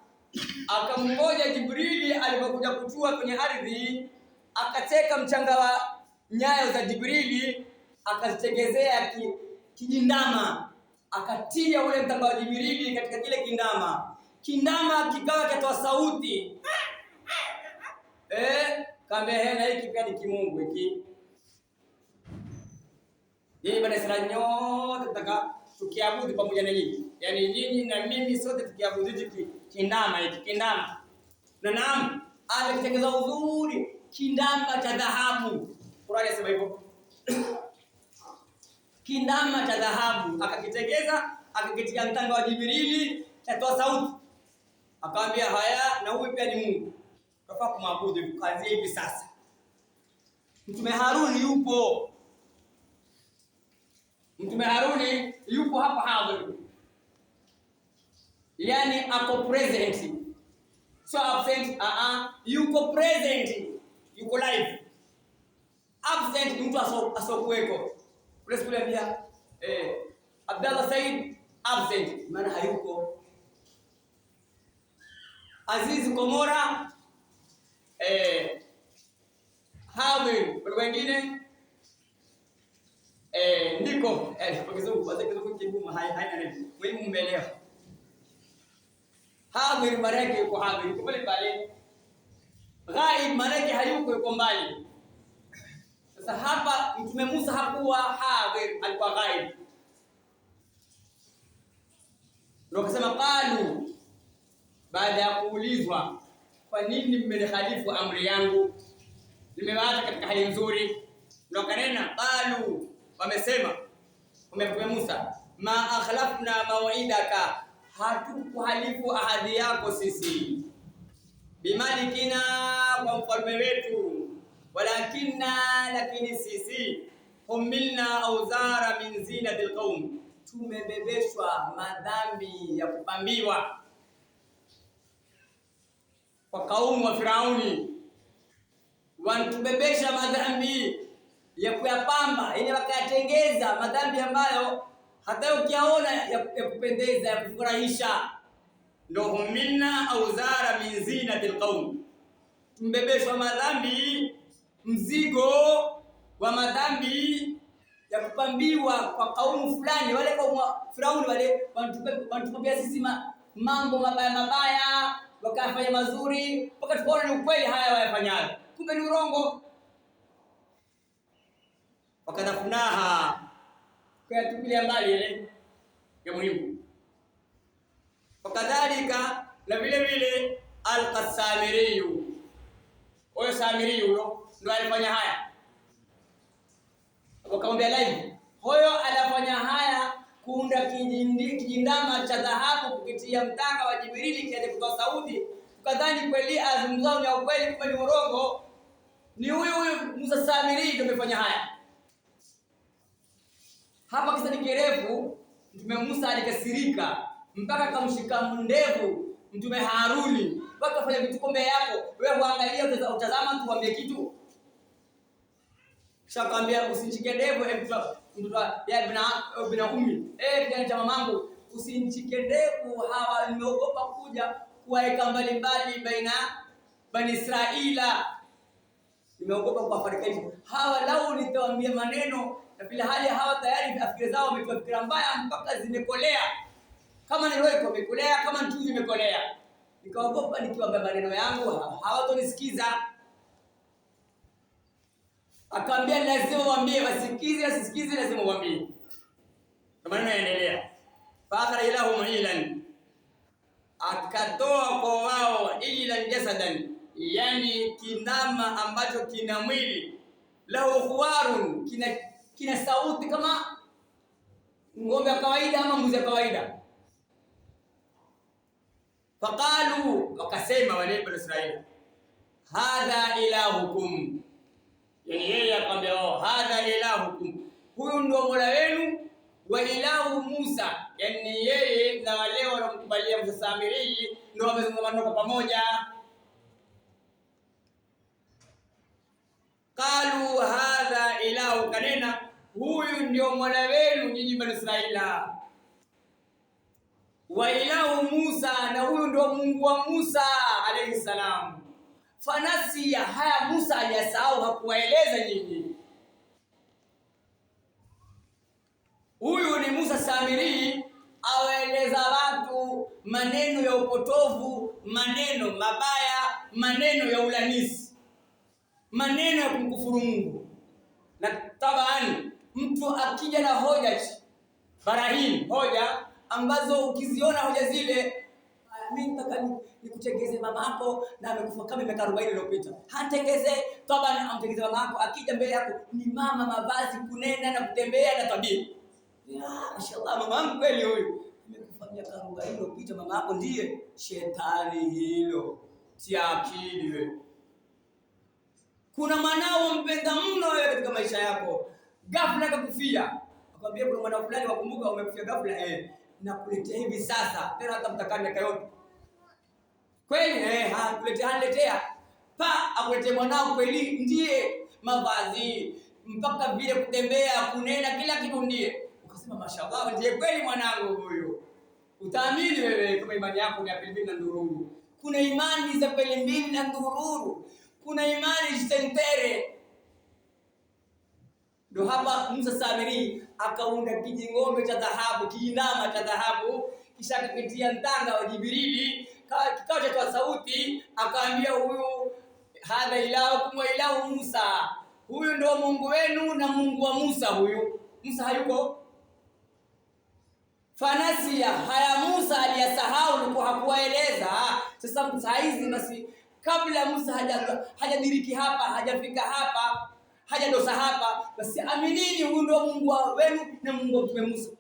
akamngoja Jibrili alipokuja kutua kwenye ardhi, akateka mchanga wa nyayo za Jibrili, akazitegezea kijindama, akatia ule mtanga wa Jibrili katika kile kindama. Kindama kikawa katoa sauti. Kaambia na hiki pia ni kimungu hiki. Yeye Bani Israili nyote tutaka tukiabudu pamoja na nyinyi. Yaani nyinyi na mimi sote tukiabudu hiki kindama hiki kindama. Na naam, alikitengeza uzuri kindama cha dhahabu. Qur'ani inasema hivyo. Kindama cha dhahabu akakitengeza, akakitia mtanga wa Jibrili, katoa sauti. Akaambia haya na huyu pia ni Mungu. Tunafaa kumwabudu kazi hivi sasa. Mtume Haruni yupo. Mtume Haruni yupo hapa hapo. Yaani ako present. So absent, yuko present. Yuko live. Absent mtu asokuweko. Kule kule pia Abdallah Said absent, maana hayuko. Aziz Komora Hawi wengine ndiko kwa kizungu kwa kizungu kigumu haina neno. Wewe umeelewa? Hawi mareke yuko Hawi yuko pale pale. Ghaib mareke hayuko, yuko mbali. Sasa hapa Mtume Musa hakuwa Hawi, alikuwa ghaib. Ndio akasema qalu, baada ya kuulizwa kwa nini mmenikhalifu amri yangu, nimewaacha katika hali nzuri, ndio kanena qalu, wamesema Mtume Musa, ma akhlafna maw'idaka, hatukuhalifu ahadi yako sisi, bimalikina, kwa mfalme wetu, lakini sisi humilna auzara min zinatil qaum, tumebebeshwa madhambi ya kupambiwa kwa kaumu wa Firauni. Wanatubebesha madhambi ya kuyapamba, yenye wakayatengeza madhambi ambayo hata ukiaona ya kupendeza, ya kufurahisha. Ndio humilna auzara min zinatil qaum, tumbebeshwa madhambi, mzigo wa madhambi ya kupambiwa kwa kaumu fulani. Wale kwa Firauni wale wanatupambia sisi mambo mabaya, wakafanya mazuri mpaka tukaona ni ukweli haya wayafanyayo, kumbe ni urongo. Wakadafunaha, kwa tupilia mbali ile ya muhimu. Wakadhalika, na vile vile Al-Qasamiriyu, huyo Samiri huyo ndio alifanya haya. Wakamwambia live, huyo alifanya haya kuunda kijindama cha dhahabu kupitia mtanga wa Jibrili kiaje kutoa sauti. Tukadhani kweli azungumzao ni ukweli, kumbe ni urongo. Ni huyu Musa Samiri ndio amefanya haya. Hapa kisa ni kirefu. Mtume Musa alikasirika mpaka akamshika ndevu Mtume Haruni, mpaka fanya vitu kombe yako wewe, huangalia utazama tu waambie kitu. Kisha akamwambia usinishike ndevu mtoto ya ibn ummi, kijana cha mamangu, usinishike ndevu. Hawa nimeogopa kuja kuwaeka mbali baina Bani Israila, nimeogopa kuwafarikisha hawa. Lau nitawaambia maneno na bila hali hawa tayari fikra zao wametoa fikra mbaya mpaka zimekolea, kama ni roho imekolea, kama mchuzi imekolea. Nikaogopa nikiwaambia maneno yangu hawatonisikiza. Akaambia lazima waambie, wasikize wasisikize, lazima waambie. Kwa maana yaendelea, fa ilahu ilan, akatoa kwa wao ilan jasadan, yani kindama ambacho kina mwili, lahu khuwarun, kina sauti kama ng'ombe ya kawaida ama mbuzi ya kawaida. Faqalu, wakasema wale Bani Israili, hadha ilahukum, yani yeye akamwambia wao, hadha ilahukum, huyu ndio mola wenu, wa ilahu Musa, yani yeye na wale wanaomkubalia Musa Samiri ndio wamezungumza kwa pamoja. Qalu hadha ilahu, kanena huyu ndio Mola wenu nyinyi Bani Israili. Wa ilahu Musa, na huyu ndio Mungu wa Musa alayhi salam. Fanasiya, haya Musa aliyasahau, hakuwaeleza nyinyi. Huyu ni Musa Samiri, awaeleza watu maneno ya upotovu, maneno mabaya, maneno ya ulanisi, maneno ya kumkufuru Mungu. Na tabani mtu akija na hoja barahim, hoja ambazo ukiziona hoja zile, mimi nataka nikutengeze mama yako na amekufa kama miaka 40 iliyopita. Hatengeze tabani, amtengeze mama yako, akija mbele yako ni mama, mavazi, kunena na kutembea na tabia. Ya mashallah, mama yangu kweli huyu amekufa miaka 40 iliyopita. Mama yako ndiye shetani hilo, tia akili wewe. Kuna mwanao mpenda mno wewe katika maisha yako, ghafla akakufia, akwambia kuna mwana fulani wakumbuka umekufia ghafla, nakuletea hivi sasa, tena hata mtakani miaka yote kweli, kuletea pa akuletea mwanao kweli, ndiye mavazi mpaka vile kutembea, kunena, kila kitu ndiye. Ukasema mashallah, ndiye kweli mwanangu huyo. Utaamini wewe kama imani yako ni ya pilipili na ndururu. Kuna imani za pilipili na ndururu, kuna imani jitentere. Ndio hapa Musa Samiri akaunda kijingombe cha dhahabu, kiinama cha dhahabu, kisha akakitia ntanga wa Jibrili, kikao cha sauti, akaambia huyu hadha ilahukum wa ilahu Musa, huyu ndio Mungu wenu na Mungu wa Musa. Huyu Musa hayuko. Fanasiya, haya Musa aliyasahau, ndipo hakuwaeleza. Sasa Musa hizi basi, kabla Musa hajadiriki hapa, hajafika hapa, hajadosa hapa, basi aminini huyu ndio Mungu wenu na Mungu wa Mtume Musa.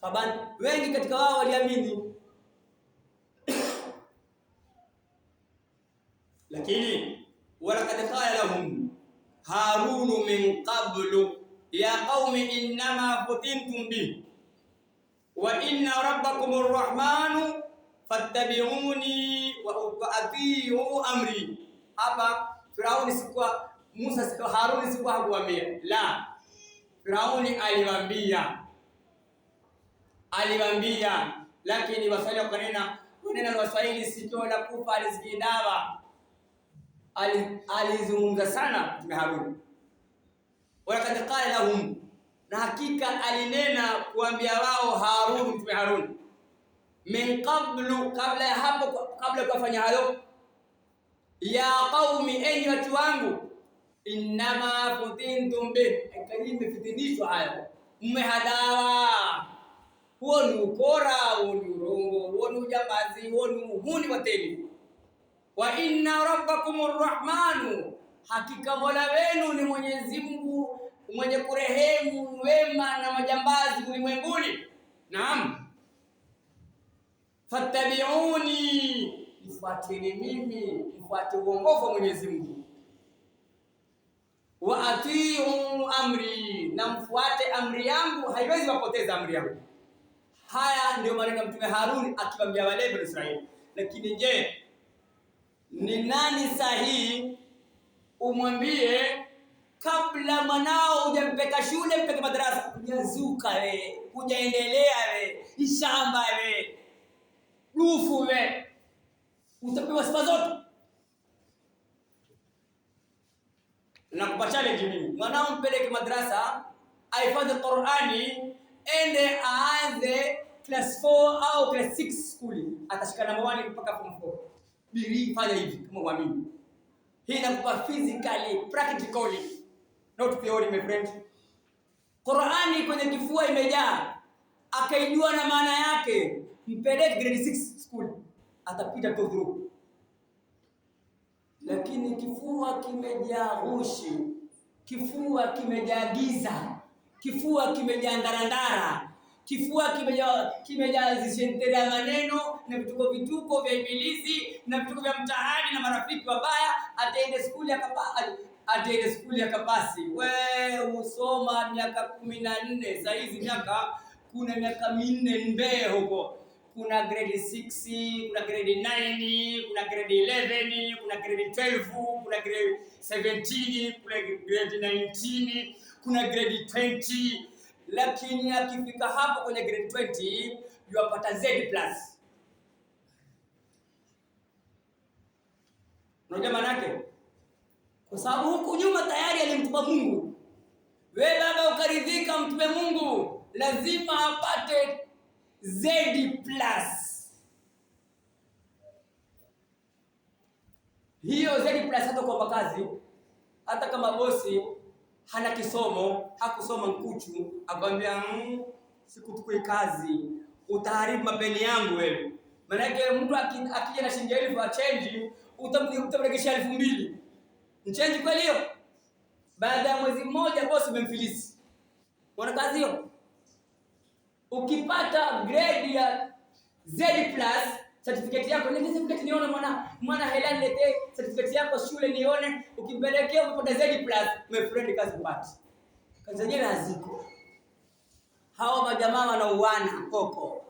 Tabani wengi katika wao waliamini. Lakini walaqad qala lahum Harun min qablu ya qaumi innama futintum bi wa inna rabbakumur rahmanu fattabi'uni wa ati'u amri. Hapa Firauni sikuwa Musa, sikuwa Harun, sikuwa hakuambia la, Firauni aliwaambia, lakini Waswahili wakanena na Waswahili sikio la kufa alisikii dawa. Alizungumza sana Mtume Harun. Walaqad qala lahum, na hakika alinena kuambia wao Harun, Mtume Harun, min qablu, kabla ya hapo, kabla ya kufanya hayo, ya qaumi, enyi watu wangu, innama futintum bih, mmefitinishwa hayo, mmehadawa. Huo ni ukora, huo ni urongo, huo ni ujambazi, huo ni uhuni wateni. Wa inna rabbakumur rahmanu, hakika Mola wenu ni Mwenyezi Mungu mwenye kurehemu wema na majambazi ulimwenguni. Naam. Fattabi'uni, mfuateni mimi, mfuate uongofu wa Mwenyezi Mungu. Wa ati'u amri, na mfuate amri yangu, haiwezi wapoteza amri yangu. Haya ndio maneno ya Mtume Harun akiwaambia wale wa Israeli. Lakini je, ni nani sahihi umwambie kabla mwanao hujampeka shule, mpeka madrasa, hujazuka wewe, hujaendelea wewe, ishamba wewe, dufu wewe, utapewa sifa zote? Na kupa challenge mimi, mwanao mpeleke madrasa, ahifadhi Qur'ani, ende aanze class 4 au class 6 school, atashika namba 1 mpaka form 4. Biri fanya hivi kama uamini. Hii inakupa physically, practically, not theory my friend. Qur'ani kwenye kifua imejaa, akaijua na maana yake, mpeleke grade 6 school, atapita tu through. Lakini kifua kimejaa ghushi, kifua kimejaa giza, kifua kimejaa ndarandara, kifua kimejaa zishenterea maneno na vituko vya ibilisi na vituko vya mtahani na marafiki wabaya. Ataende skuli akapasi. Wewe usoma miaka 14, saa hizi kuna miaka 4 mbele huko. kuna grade 6, kuna grade 9, kuna grade 11, kuna grade 12, kuna grade 17, kuna grade 19, kuna grade 20. Lakini akifika hapo kwenye grade 20 yupata Z+. Unajua maana yake? Kwa sababu huku nyuma tayari alimtupa Mungu. Wewe baba ukaridhika mtume Mungu, lazima apate Z+. Hiyo Z+ hata kwa kazi, hata kama bosi hana kisomo, hakusoma Nkuchu, akwambia sikutukui kazi, utaharibu mapeni yangu wewe. Maana yake mtu akija na shilingi 1000 ya change, utamregesha 2000. Mchange kweli hiyo? Baada ya mwezi mmoja bosi umemfilisi. Unaona kazi hiyo? Ukipata grade ya Z+, certificate yako ni certificate, nione mwana Helani lete certificate yako shule nione, ukimpelekea upata Z+, umefriend kazi kupata. Kazi zenyewe haziko. Hao majamaa wanauana koko.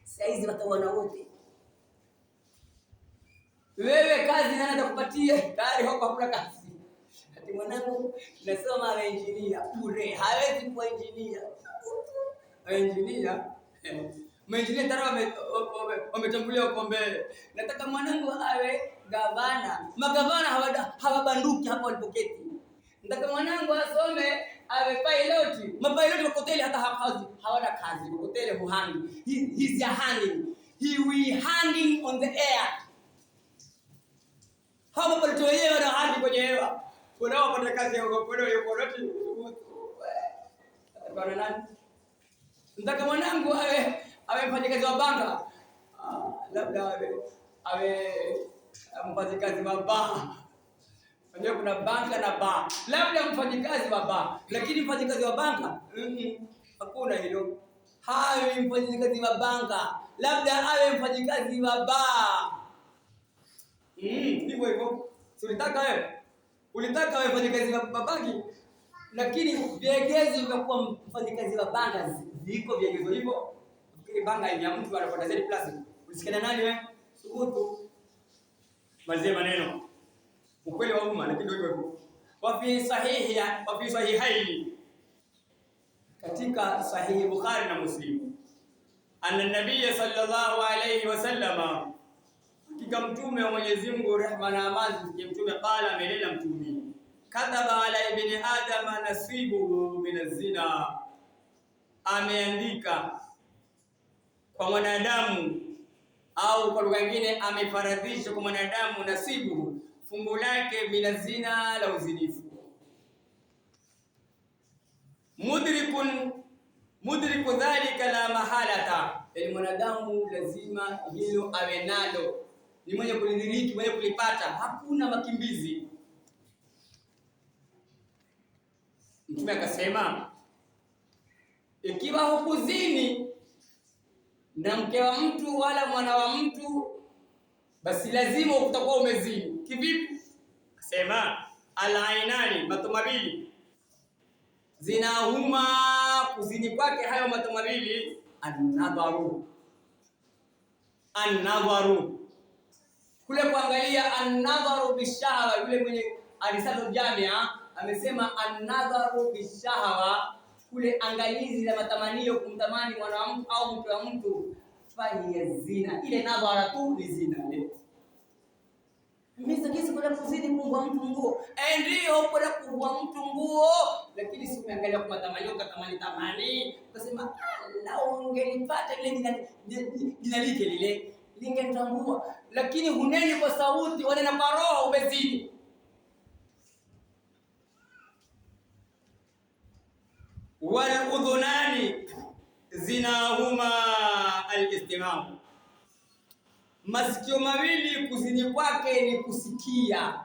Saizi watawana wote. Wewe kazi nani atakupatia? Tayari hapo hakuna kazi. Ati mwanangu nasoma engineer bure, hawezi kuwa engineer. Engineer Maengineer tara wametambulia huko mbele. Nataka mwanangu awe gavana. Magavana hawabanduki hapa walipoketi. Nataka mwanangu asome awe pilot. Mapilot wa hoteli hata hawana kazi. Hoteli huhandi. He's hanging. He will hanging on the air. Hawa mapilot wenyewe wanahandi kwenye hewa. Wanao pata kazi ya kupeleka hiyo pilot. Bwana nani? Nataka mwanangu awe mfanyikazi wa banka. Labda awe mfanyikazi wa baa. Unajua kuna banka na baa. Labda mfanyikazi wa baa, lakini mfanyikazi wa banka hakuna hilo. Hawe mfanyikazi wa banka, labda awe mfanyikazi wa baa. Hivyo hivyo. Ulitaka wewe mfanyikazi wa banki, lakini vigezo vya kuwa mfanyikazi wa banka viko vigezo hivyo. Fikiri banka ya mtu anapata Z+. Usikia nani wewe? Sukutu. Mazee maneno. Ukweli wa umma, lakini ndio hivyo. Wa fi sahihaini. Katika sahihi Bukhari na Muslim. Anna Nabii sallallahu alayhi wasallam, hakika mtume wa Mwenyezi Mungu rehma na amani mtume qala, amelela mtume, kadhaba ala ibn adam nasibuhu min az-zina, ameandika kwa mwanadamu, au kwa lugha nyingine amefaradhisha kwa mwanadamu nasibu, fungu lake min az-zina, la uzinifu. Mudriku dhalika la mahalata, yani mwanadamu lazima hilo awe nalo, ni mwenye kulidhiriki, mwenye kulipata, hakuna makimbizi. Mtume akasema, ikiwa hukuzini na mke wa mtu wala mwana wa mtu, basi lazima utakuwa umezini. Kivipi? Akasema, al-ainani, macho mawili, zinahuma, kuzini kwake hayo macho mawili, an-nadharu, kule kuangalia, an-nadharu bishahawa. Yule mwenye alisalo jamia amesema an-nadharu bishahawa, kule angalizi la matamanio, kumtamani mwana wa mtu au mke wa mtu, fahiya zina. Ile nadhara tu ni zina. Mimi kesi kwa kuzidi kumvua mtu nguo, ndio kwa kumvua mtu nguo, lakini si umeangalia kwa matamanio, tamani ukasema la ungelipata ile dinalike lile lingetambua, lakini huneni kwa sauti, wanena kwa roho, umezidi. Wal udhunani zinahuma al-istimam, masikio mawili kuzini kwake ni kusikia.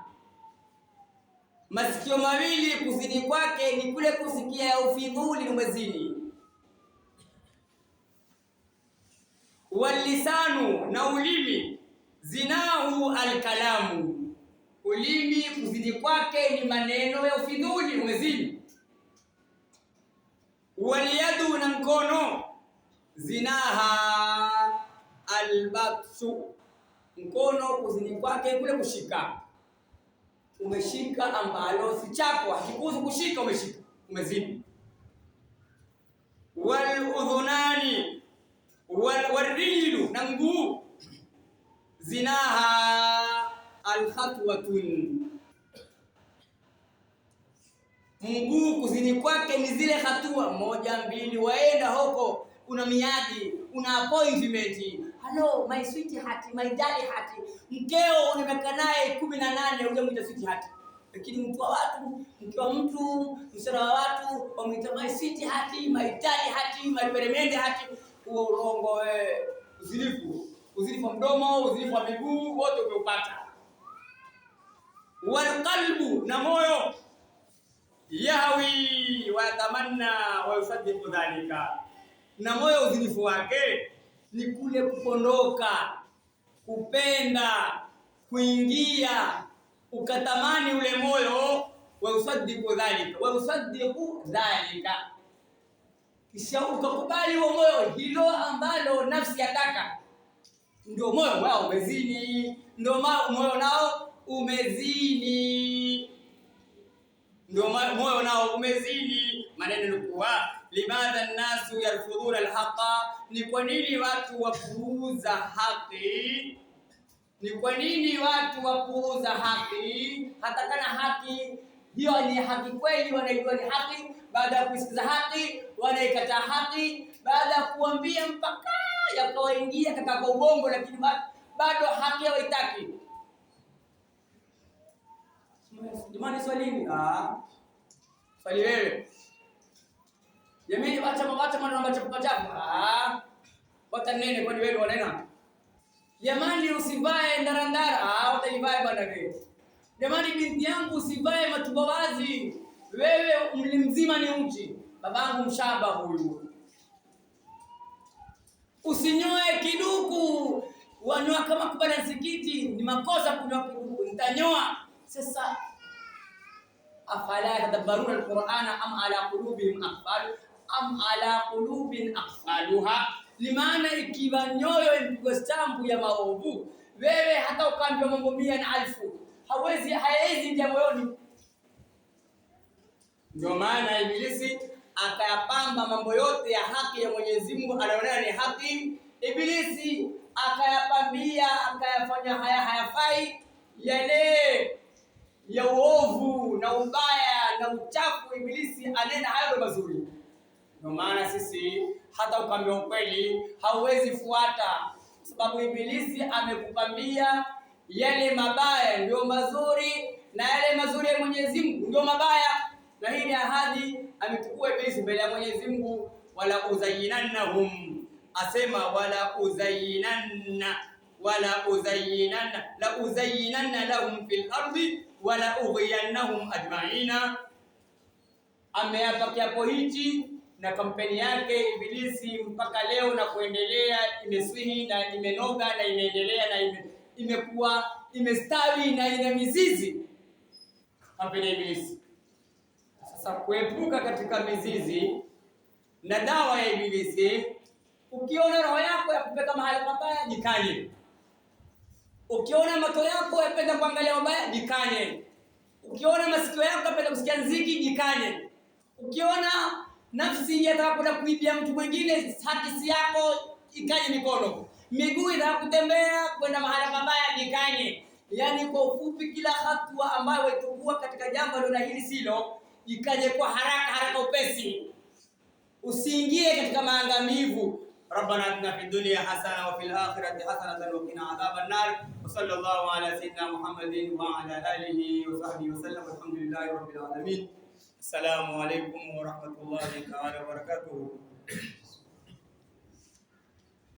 Masikio mawili kuzini kwake ni kule kusikia ya ufidhuli, umezini. Walisanu, na ulimi, zinahu al-kalamu, ulimi kuzini kwake ni maneno ya ufidhuli, umezini. Waliyadu, na mkono, zinaha albatsu, mkono kuzini kwake kule kushika, umeshika ambalo si chako, hakikuzu kushika, umeshika umezini. Waludhunani walrijlu, na mguu, zinaha alkhatwatun, mguu kuzini kwake ni zile hatua 1 2, waenda huko, una miadi, una appointment. Hello my sweetheart, my darling heart, mkeo unamekaa naye 18 hujamwita sweetheart, lakini mtu wa watu, mkiwa mtu msara wa watu wamwita my sweetheart, my darling heart, my peremende heart. Huo urongo wewe, uzilifu wa mdomo, uzilifu wa miguu, wote umeupata. Wal qalbu, na moyo, yahwi wa yatamanna wa yusaddiqu dhalika, na moyo uzinifu wake ni kule kupondoka, kupenda, kuingia, ukatamani ule moyo, wa yusaddiqu dhalika, kisha ukakubali huo moyo, hilo ambalo nafsi yataka, ndio moyo wao umezini, ndio moyo nao umezini, ndio moyo nao umezini. Maneno ni kuwa limadha an-nasu yarfudhuna al-haqa, ni kwa nini watu wapuuza haki? Ni kwa nini watu wapuuza haki? Hata kana haki hiyo ni haki kweli, wanaijua ni haki, baada ya kusikiza haki wanaikataa haki, baada ya kuambia mpaka yakawaingia katika ubongo, lakini bado haki hawaitaki. Jamani, swalini swali wewe. Jamani, wacha maneno machafu. Wata nene kwani wewe wanena? Jamani, usivae ndarandara, utaivae bwana wewe. Jamani, binti yangu usivae matumbo wazi. Wewe umri mzima ni uchi. Babangu mshamba huyu. Usinyoe kiduku. Wanyoa kama kubana msikiti, ni makosa kunyoa kiduku. Nitanyoa. Sasa afala yatadabbaruna alqur'ana am ala qulubin aqfaluha, limaana ikiwa nyoyo imepigwa stampu ya maovu, wewe hata ukaambiwa mambo 100,000 hawezi ingia moyoni. Ndio maana Ibilisi akayapamba mambo yote ya haki ya Mwenyezi Mungu anaona ni haki. Ibilisi akayapambia, akayafanya hayafai, yale ya uovu na ubaya na uchafu. Ibilisi anena hayo mazuri. Ndio maana sisi hata ukaambia ukweli hauwezi fuata, sababu Ibilisi amekupambia yale mabaya ndio mazuri, na yale mazuri ya Mwenyezi Mungu ndio mabaya. Na hii ni ahadi amechukua Ibilisi mbele ya Mwenyezi Mungu, wala uzayyinannahum, asema la uzayyinanna lahum fil ardi wala ughiyannahum ajma'ina. Ameapa kiapo hichi na kampeni yake Ibilisi mpaka leo na kuendelea, imeswihi na imenoga na imeendelea na imekuwa imestawi na ina mizizi kampeni ya Ibilisi. Sasa kuepuka katika mizizi na dawa ya Ibilisi, ukiona roho yako yakupeka mahali mabaya, jikanye. Ukiona macho yako yapenda kuangalia mabaya, jikanye. Ukiona masikio yako yapenda kusikia nziki, jikanye. Ukiona nafsi yataka kuibia mtu mwingine, haki si yako, ikanye mikono. Miguu itakutembea kwenda mahali mabaya, jikanye. Yani kwa ufupi, kila hatua ambayo itakuwa katika jambo lolote hili silo, ikaje kwa haraka upesi. Usiingie katika maangamivu. Rabbana atina fid dunya hasana wa fil akhirati hasanatan wa qina adhaban nar. Wa sallallahu ala sayyidina Muhammadin wa ala alihi wa sahbihi wa sallam. Alhamdulillahi rabbil alamin. Assalamu alaykum wa rahmatullahi wa barakatuh.